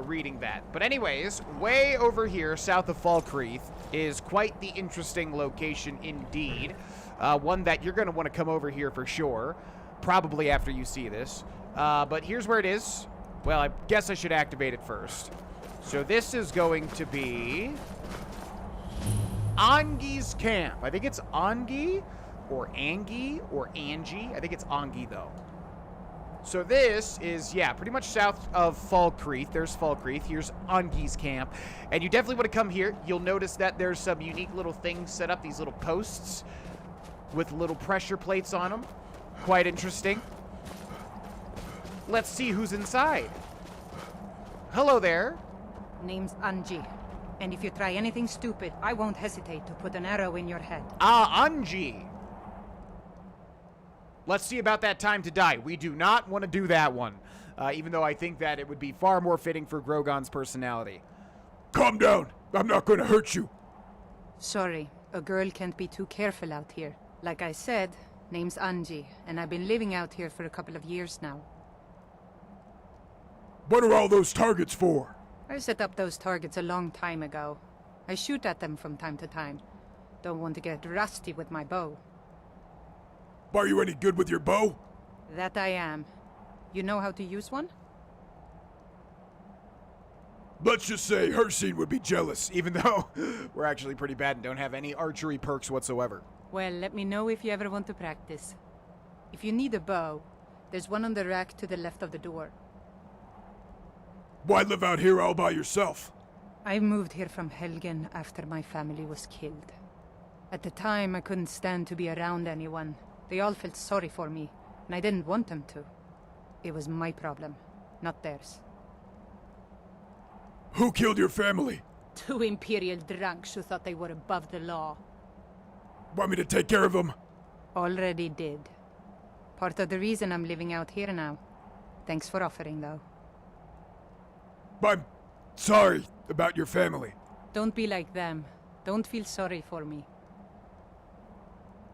reading that. But anyways, way over here, south of Falkreath, is quite the interesting location indeed. One that you're going to want to come over here for sure, probably after you see this. But here's where it is. Well, I guess I should activate it first. So this is going to be Angi's camp. I think it's Angi or Angie or Angie. I think it's Angi, though. So this is, yeah, pretty much south of Falkreath. There's Falkreath. Here's Angi's camp. And you definitely want to come here. You'll notice that there's some unique little things set up, these little posts with little pressure plates on them. Quite interesting. Let's see who's inside. Hello there. Name's Angie. And if you try anything stupid, I won't hesitate to put an arrow in your head. Ah, Angie. Let's see about that time to die. We do not want to do that one. Even though I think that it would be far more fitting for Grogon's personality. Calm down. I'm not going to hurt you. Sorry, a girl can't be too careful out here. Like I said, name's Angie, and I've been living out here for a couple of years now. What are all those targets for? I set up those targets a long time ago. I shoot at them from time to time. Don't want to get rusty with my bow. Are you any good with your bow? That I am. You know how to use one? Let's just say Hercene would be jealous. Even though we're actually pretty bad and don't have any archery perks whatsoever. Well, let me know if you ever want to practice. If you need a bow, there's one on the rack to the left of the door. Why live out here all by yourself? I moved here from Helgen after my family was killed. At the time, I couldn't stand to be around anyone. They all felt sorry for me, and I didn't want them to. It was my problem, not theirs. Who killed your family? 2 Imperial drunks who thought they were above the law. Want me to take care of them? Already did. Part of the reason I'm living out here now. Thanks for offering, though. I'm sorry about your family. Don't be like them. Don't feel sorry for me.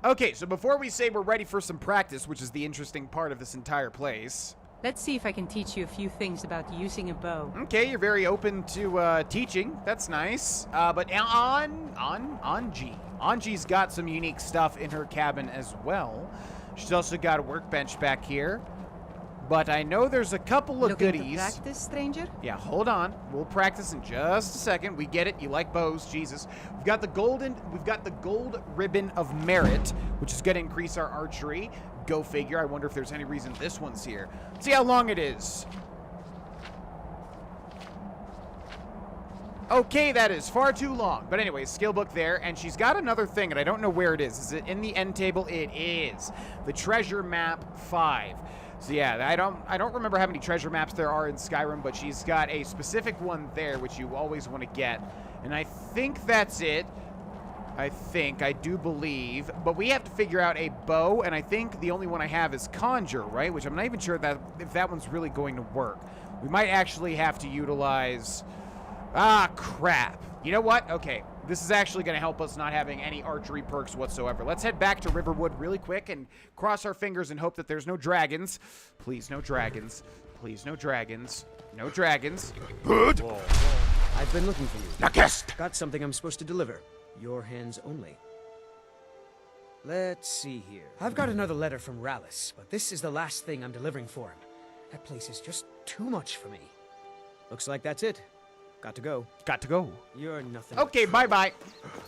Okay, so before we say we're ready for some practice, which is the interesting part of this entire place. Let's see if I can teach you a few things about using a bow. Okay, you're very open to teaching. That's nice. But Angie. Angie's got some unique stuff in her cabin as well. She's also got a workbench back here. But I know there's a couple of Looking goodies. to practice, stranger? Yeah, hold on. We'll practice in just a second. We get it. You like bows, Jesus. We've got the gold ribbon of merit, which is going to increase our archery. Go figure. I wonder if there's any reason this one's here. Let's see how long it is. Okay, that is far too long. But anyway, skill book there, and she's got another thing, and I don't know where it is. Is it in the end table? It is. The treasure map 5. So yeah, I don't remember how many treasure maps there are in Skyrim, but she's got a specific one there, which you always want to get. And I think that's it. I do believe. But we have to figure out a bow, and I think the only one I have is Conjure, right? Which I'm not even sure if that one's really going to work. We might actually have to utilize... Ah, crap. You know what? Okay. This is actually going to help us not having any archery perks whatsoever. Let's head back to Riverwood really quick and cross our fingers and hope that there's no dragons. Please, no dragons. Please, no dragons. No dragons. Good. Whoa. I've been looking for you. The guest. Got something I'm supposed to deliver. Your hands only. Let's see here. I've got another letter from Rallis, but this is the last thing I'm delivering for him. That place is just too much for me. Looks like that's it. Got to go. Got to go. You're nothing. Okay, bye-bye.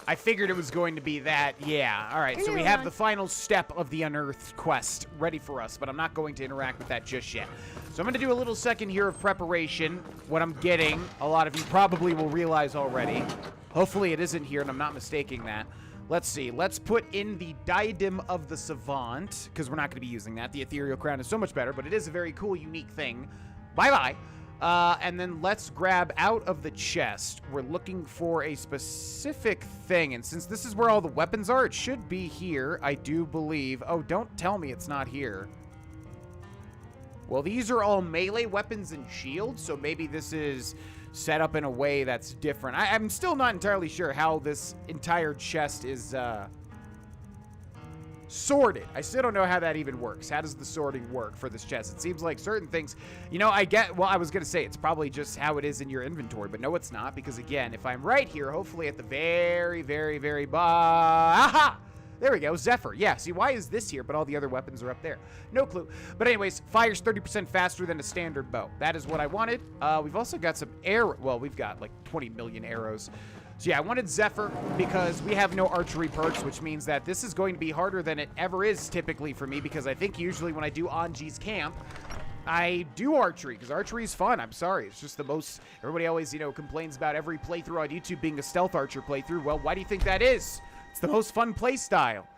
I figured it was going to be that. Yeah, all right. So we have the final step of the Unearthed quest ready for us, but I'm not going to interact with that just yet. So I'm going to do a little second here of preparation. What I'm getting, a lot of you probably will realize already. Hopefully it isn't here, and I'm not mistaking that. Let's see. Let's put in the Diadem of the Savant, because we're not going to be using that. The Ethereal Crown is so much better, but it is a very cool, unique thing. Bye-bye. And then let's grab out of the chest. We're looking for a specific thing, and since this is where all the weapons are, it should be here, I do believe. Oh, don't tell me it's not here. Well, these are all melee weapons and shields, so maybe this is set up in a way that's different. I'm still not entirely sure how this entire chest is Sorted. I still don't know how that even works. How does the sorting work for this chest? It seems like certain things, you know, well, I was going to say it's probably just how it is in your inventory, but no, it's not, because again, if I'm right here, hopefully at the very, very, very aha! There we go, Zephyr. Yeah, see, why is this here, but all the other weapons are up there? No clue. But anyways, fires 30% faster than a standard bow. That is what I wanted. We've also got some arrow. Well, we've got like 20 million arrows. So yeah, I wanted Zephyr because we have no archery perks, which means that this is going to be harder than it ever is typically for me, because I think usually when I do Anji's camp, I do archery, because archery is fun. I'm sorry. It's just the most... Everybody always, you know, complains about every playthrough on YouTube being a stealth archer playthrough. Well, why do you think that is? It's the most fun play style.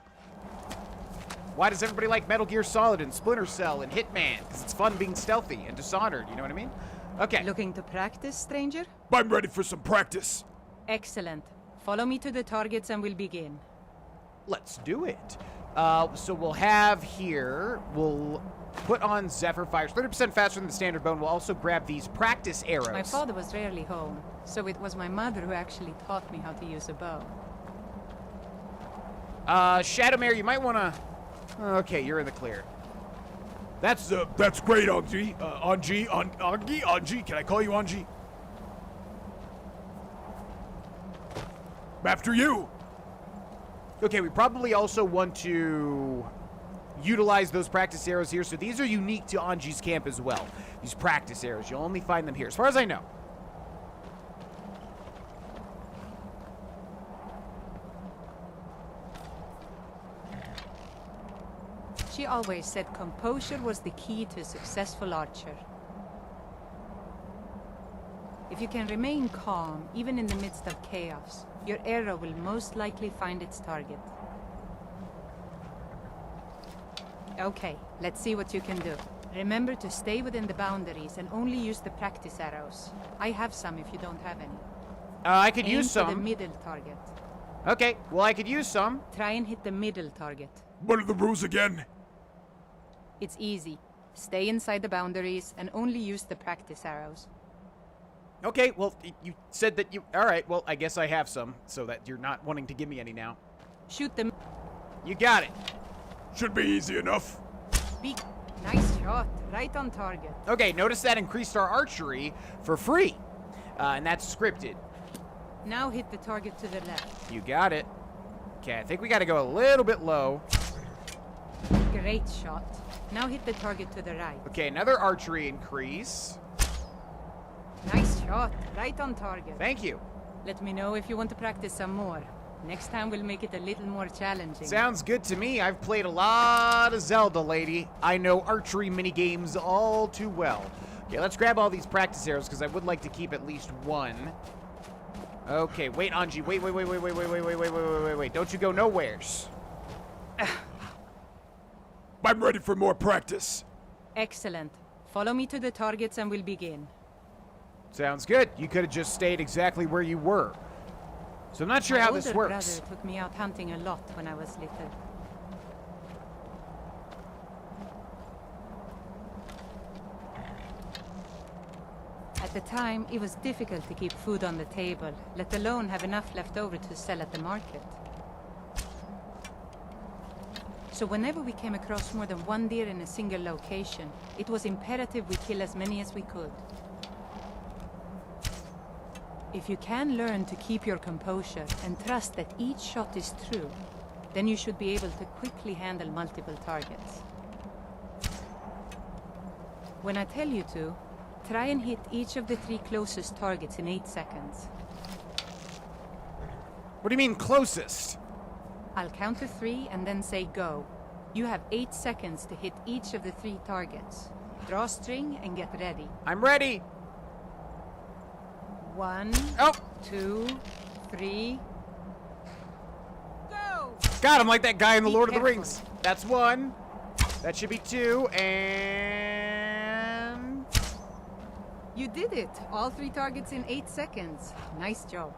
Why does everybody like Metal Gear Solid and Splinter Cell and Hitman? Because it's fun being stealthy and Dishonored, you know what I mean? Okay. Looking to practice, stranger? I'm ready for some practice. Excellent. Follow me to the targets and we'll begin. Let's do it. So we'll have here, we'll put on Zephyr, fires 30% faster than the standard bow. We'll also grab these practice arrows. My father was rarely home, so it was my mother who actually taught me how to use a bow. Shadowmare, you might want to... Okay, you're in the clear. That's great, Anji. Anji. Can I call you Anji? After you. Okay, we probably also want to utilize those practice arrows here. So these are unique to Anji's camp as well. These practice arrows, you'll only find them here, as far as I know. She always said composure was the key to a successful archer. If you can remain calm, even in the midst of chaos, your arrow will most likely find its target. Okay, let's see what you can do. Remember to stay within the boundaries and only use the practice arrows. I have some if you don't have any. I could Aim use for the some. middle target. Okay, well, I could use some. Try and hit the middle target. What are the rules again? It's easy. Stay inside the boundaries and only use the practice arrows. Okay, well, you said that you... All right, well, I guess I have some, so that you're not wanting to give me any now. Shoot them. You got it. Should be easy enough. Nice shot. Right on target. Okay, notice that increased our archery for free. And that's scripted. Now hit the target to the left. You got it. Okay, I think we got to go a little bit low. Great shot. Now hit the target to the right. Okay, another archery increase. Nice shot. Right on target. Thank you. Let me know if you want to practice some more. Next time we'll make it a little more challenging. Sounds good to me. I've played a lot of Zelda, lady. I know archery minigames all too well. Okay, let's grab all these practice arrows because I would like to keep at least one. Okay, wait, Anji. Wait. Don't you go nowheres. I'm ready for more practice. Excellent. Follow me to the targets and we'll begin. Sounds good. You could have just stayed exactly where you were. So I'm not sure how this My works. older brother took me out hunting a lot when I was little. At the time, it was difficult to keep food on the table, let alone have enough left over to sell at the market. So whenever we came across more than one deer in a single location, it was imperative we kill as many as we could. If you can learn to keep your composure and trust that each shot is true, then you should be able to quickly handle multiple targets. When I tell you to, try and hit each of the 3 closest targets in 8 seconds. What do you mean closest? I'll count to 3 and then say go. You have 8 seconds to hit each of the 3 targets. Draw string and get ready. I'm ready. 1, Oh, 2, 3. Go! got him like that guy in the Be Lord of the careful. Rings. That's 1. That should be 2, and... You did it! All 3 targets in 8 seconds. Nice job.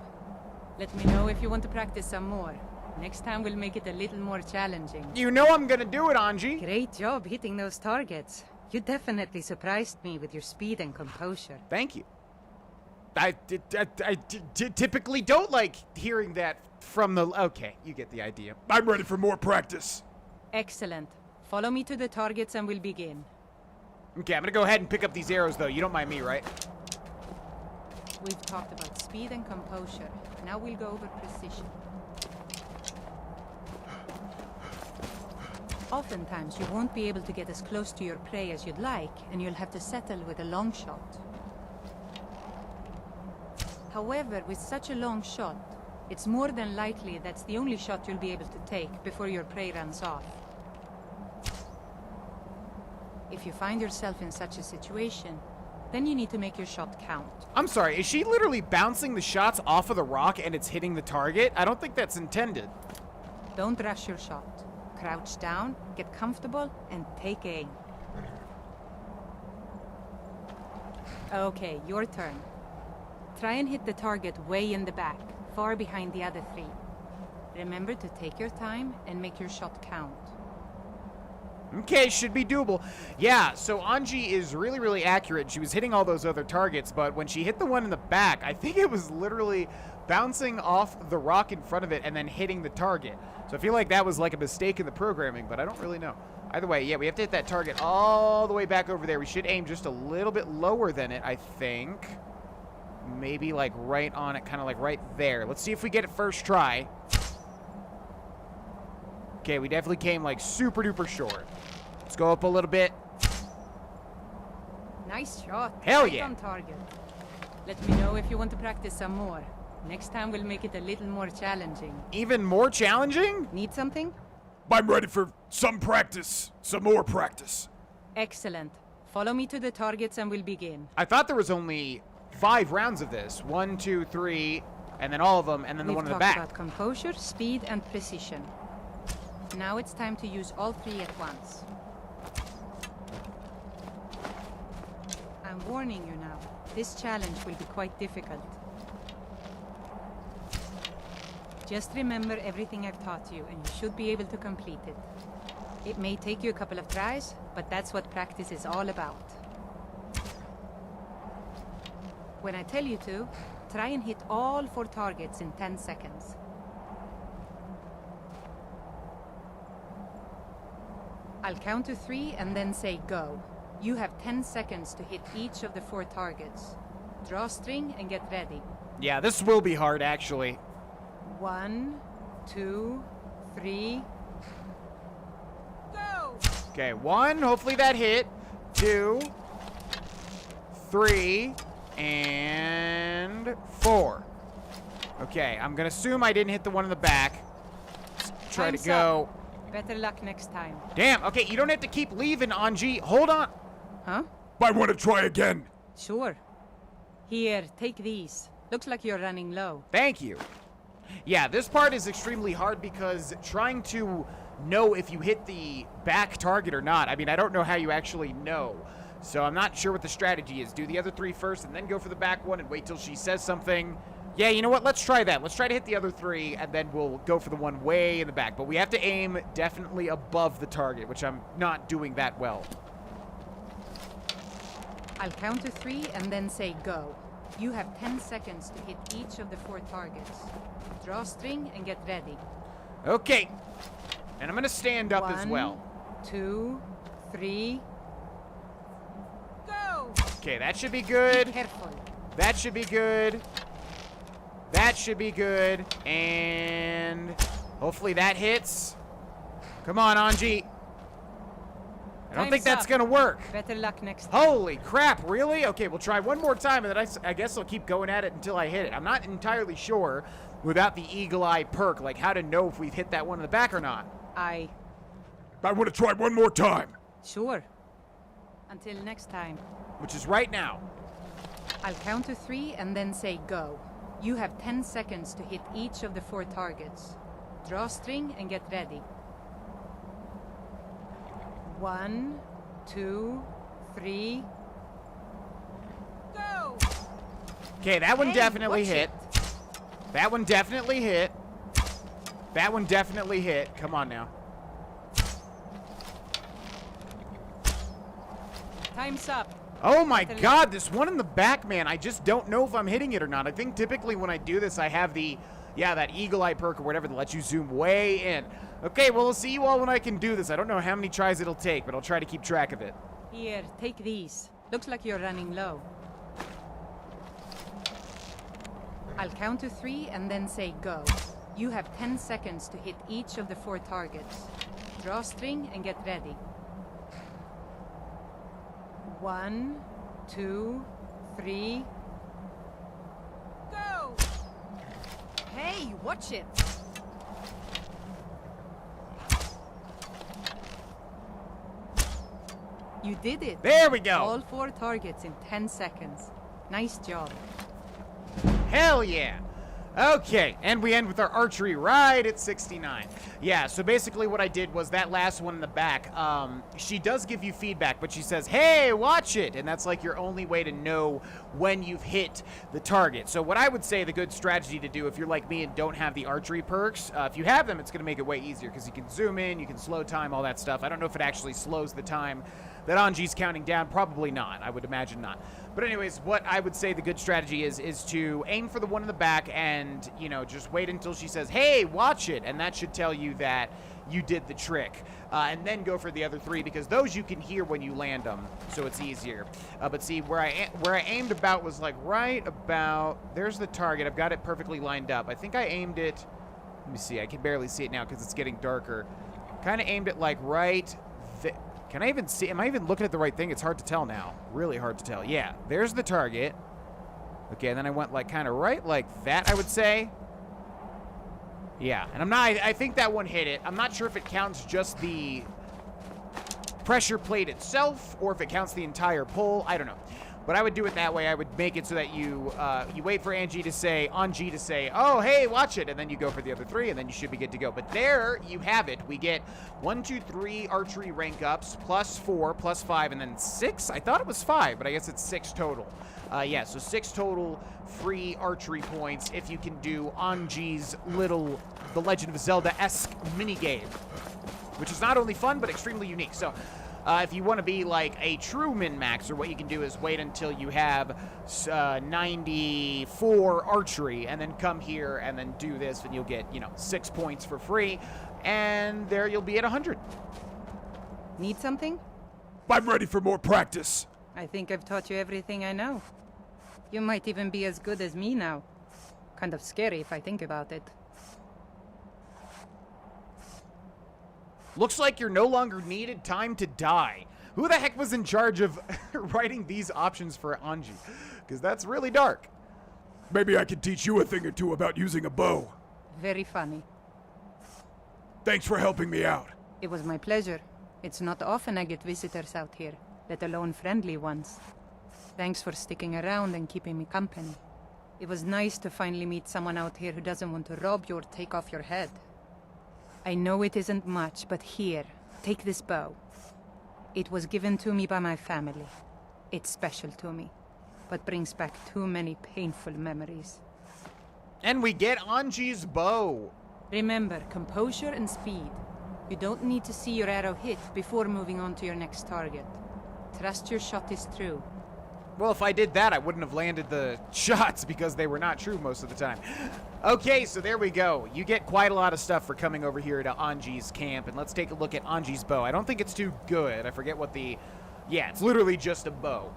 Let me know if you want to practice some more. Next time we'll make it a little more challenging. You know I'm gonna do it, Anji. Great job hitting those targets. You definitely surprised me with your speed and composure. Thank you. I typically don't like hearing that from the... Okay, you get the idea. I'm ready for more practice. Excellent. Follow me to the targets and we'll begin. Okay, I'm gonna go ahead and pick up these arrows, though. You don't mind me, right? We've talked about speed and composure. Now we'll go over precision. Oftentimes, you won't be able to get as close to your prey as you'd like, and you'll have to settle with a long shot. However, with such a long shot, it's more than likely that's the only shot you'll be able to take before your prey runs off. If you find yourself in such a situation, then you need to make your shot count. I'm sorry, is she literally bouncing the shots off of the rock and it's hitting the target? I don't think that's intended. Don't rush your shot. Crouch down, get comfortable, and take aim. Okay, your turn. Try and hit the target way in the back, far behind the other three. Remember to take your time and make your shot count. Okay, should be doable. Yeah, so Anji is really, really accurate. She was hitting all those other targets, but when she hit the one in the back, I think it was literally bouncing off the rock in front of it and then hitting the target. So I feel like that was like a mistake in the programming, but I don't really know. Either way, yeah, we have to hit that target all the way back over there. We should aim just a little bit lower than it, I think. Maybe like right on it, kind of like right there. Let's see if we get it first try. Okay, we definitely came like super duper short. Let's go up a little bit. Nice shot. Hell Right yeah. on target. Let me know if you want to practice some more. Next time we'll make it a little more challenging. Even more challenging? Need something? I'm ready for some practice. Some more practice. Excellent. Follow me to the targets and we'll begin. I thought there was only 5 rounds of this. 1, 2, 3, and then all of them, and then the We've one in the talked back. about composure, speed, and precision. Now it's time to use all 3 at once. I'm warning you now. This challenge will be quite difficult. Just remember everything I've taught you, and you should be able to complete it. It may take you a couple of tries, but that's what practice is all about. When I tell you to, try and hit all 4 targets in 10 seconds. I'll count to 3 and then say go. You have 10 seconds to hit each of the 4 targets. Draw string and get ready. Yeah, this will be hard, actually. 1, 2, 3. Go! Okay, 1, hopefully that hit. 2, 3, and 4. Okay, I'm gonna assume I didn't hit the one in the back. Let's try Time's to go. up. Better luck next time. Damn, okay, you don't have to keep leaving, Anji. Hold on. Huh? Might want to try again. Sure. Here, take these. Looks like you're running low. Thank you. Yeah, this part is extremely hard because trying to know if you hit the back target or not, I mean, I don't know how you actually know. So I'm not sure what the strategy is. Do the other 3 first and then go for the back one and wait till she says something. Yeah, you know what? Let's try that. Let's try to hit the other 3 and then we'll go for the one way in the back. But we have to aim definitely above the target, which I'm not doing that well. I'll count to 3 and then say go. You have 10 seconds to hit each of the 4 targets. Draw string and get ready. Okay. And I'm going to stand up as well. 1, 2, 3. Go! Okay, that should be good. Be careful. That should be good. That should be good. And hopefully that hits. Come on, Anji. I don't think Time's that's up. going to work. Better luck next time. Holy crap, really? Okay, we'll try one more time, and then I guess I'll keep going at it until I hit it. I'm not entirely sure, without the eagle eye perk, like how to know if we've hit that one in the back or not. I want to try one more time. Sure. Until next time. Which is right now. I'll count to 3 and then say go. You have 10 seconds to hit each of the 4 targets. Draw string and get ready. 1, 2, 3. Go! Okay, that one Hey, definitely watch hit. That one definitely hit. That one definitely hit. Come on now. Time's up. Oh my god, this one in the back, man, I just don't know if I'm hitting it or not. I think typically when I do this, I have the Yeah, that eagle eye perk or whatever that lets you zoom way in. Okay, well, we'll see you all when I can do this. I don't know how many tries it'll take, but I'll try to keep track of it. Here, take these. Looks like you're running low. I'll count to 3 and then say go. You have 10 seconds to hit each of the 4 targets. Draw string and get ready. 1, 2, 3. Go! Hey, watch it! You did it! There we go! All 4 targets in 10 seconds. Nice job. Hell yeah! Okay, and we end with our archery right at 69. Yeah, so basically what I did was that last one in the back, she does give you feedback, but she says, hey, watch it! And that's like your only way to know when you've hit the target. So what I would say the good strategy to do if you're like me and don't have the archery perks, if you have them, it's going to make it way easier, because you can zoom in, you can slow time, all that stuff. I don't know if it actually slows the time that Anji's counting down. Probably not. I would imagine not. But anyways, what I would say the good strategy is to aim for the one in the back and, you know, just wait until she says, hey, watch it. And that should tell you that you did the trick. And then go for the other 3, because those you can hear when you land them, so it's easier. But see, where I aimed about was like right about, there's the target. I've got it perfectly lined up. I think I aimed it, let me see, I can barely see it now because it's getting darker. Kind of aimed it like right there. Can I even see? Am I even looking at the right thing? It's hard to tell now. Really hard to tell. Yeah, there's the target. Okay, and then I went like kind of right like that, I would say. Yeah, and I'm not, I think that one hit it. I'm not sure if it counts just the pressure plate itself or if it counts the entire pull. I don't know. But I would do it that way. I would make it so that you wait for Anji to say, oh, hey, watch it. And then you go for the other 3, and then you should be good to go. But there you have it. We get 1, 2, 3 archery rank ups, +4, +5, and then 6. I thought it was 5, but I guess it's 6 total. Yeah, so 6 total free archery points if you can do Anji's little The Legend of Zelda-esque minigame, which is not only fun, but extremely unique. So if you want to be like a true min-maxer, what you can do is wait until you have 94 archery, and then come here and then do this, and you'll get, you know, 6 points for free, and there you'll be at 100. Need something? I'm ready for more practice. I think I've taught you everything I know. You might even be as good as me now. Kind of scary if I think about it. Looks like you're no longer needed. Time to die. Who the heck was in charge of writing these options for Anji? Because that's really dark. Maybe I can teach you a thing or two about using a bow. Very funny. Thanks for helping me out. It was my pleasure. It's not often I get visitors out here, let alone friendly ones. Thanks for sticking around and keeping me company. It was nice to finally meet someone out here who doesn't want to rob you or take off your head. I know it isn't much, but here, take this bow. It was given to me by my family. It's special to me, but brings back too many painful memories. And we get Anji's bow. Remember, composure and speed. You don't need to see your arrow hit before moving on to your next target. Trust your shot is true. Well, if I did that, I wouldn't have landed the shots because they were not true most of the time. Okay, so there we go. You get quite a lot of stuff for coming over here to Anji's camp, and let's take a look at Anji's bow. I don't think it's too good. I forget what the... Yeah, it's literally just a bow.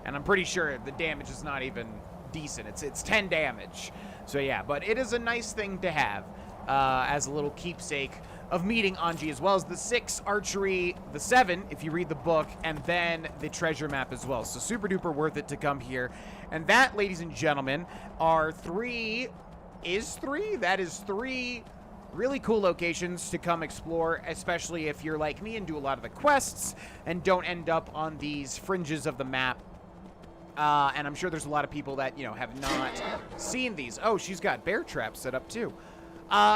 And I'm pretty sure the damage is not even decent. It's 10 damage. So yeah, but it is a nice thing to have as a little keepsake of meeting Anji, as well as the 6 archery, the 7 if you read the book, and then the treasure map as well. So super duper worth it to come here. And that, ladies and gentlemen, are 3 really cool locations to come explore, especially if you're like me and do a lot of the quests and don't end up on these fringes of the map. And I'm sure there's a lot of people that, you know, have not seen these. Oh, she's got bear traps set up too.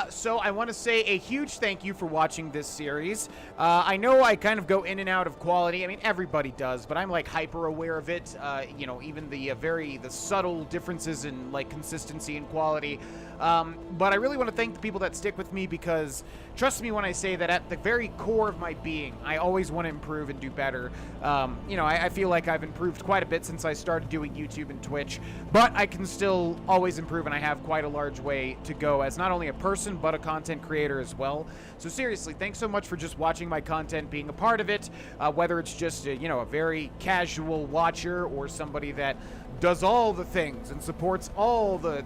So I want to say a huge thank you for watching this series. I know I kind of go in and out of quality. I mean, everybody does, but I'm like hyper aware of it. You know, even the the subtle differences in like consistency and quality. But I really want to thank the people that stick with me, because trust me when I say that at the very core of my being, I always want to improve and do better. You know, I feel like I've improved quite a bit since I started doing YouTube and Twitch, but I can still always improve, and I have quite a large way to go as not only a person, but a content creator as well. So seriously, thanks so much for just watching my content, being a part of it, whether it's just, you know, a very casual watcher or somebody that does all the things and supports all the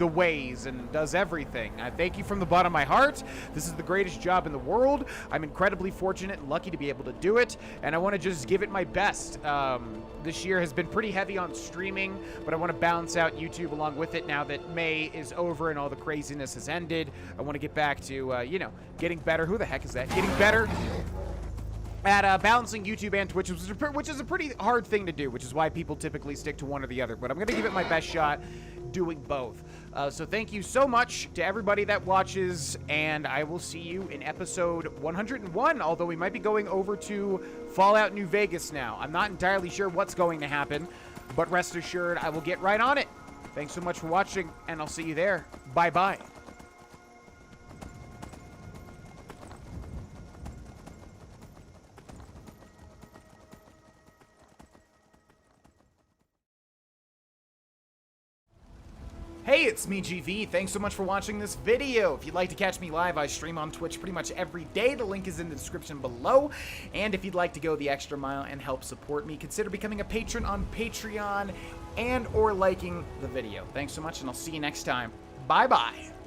ways and does everything. I thank you from the bottom of my heart. This is the greatest job in the world. I'm incredibly fortunate and lucky to be able to do it, and I want to just give it my best. This year has been pretty heavy on streaming, but I want to balance out YouTube along with it now that May is over and all the craziness has ended. I want to get back to, you know, getting better. Who the heck is that? Getting better at balancing YouTube and Twitch, which is a pretty hard thing to do, which is why people typically stick to one or the other. But I'm going to give it my best shot doing both. So thank you so much to everybody that watches, and I will see you in episode 101, although we might be going over to Fallout New Vegas now. I'm not entirely sure what's going to happen, but rest assured I will get right on it. Thanks so much for watching, and I'll see you there. Bye-bye. Hey, it's me, GV. Thanks so much for watching this video. If you'd like to catch me live, I stream on Twitch pretty much every day. The link is in the description below. And if you'd like to go the extra mile and help support me, consider becoming a patron on Patreon and or liking the video. Thanks so much, and I'll see you next time. Bye-bye.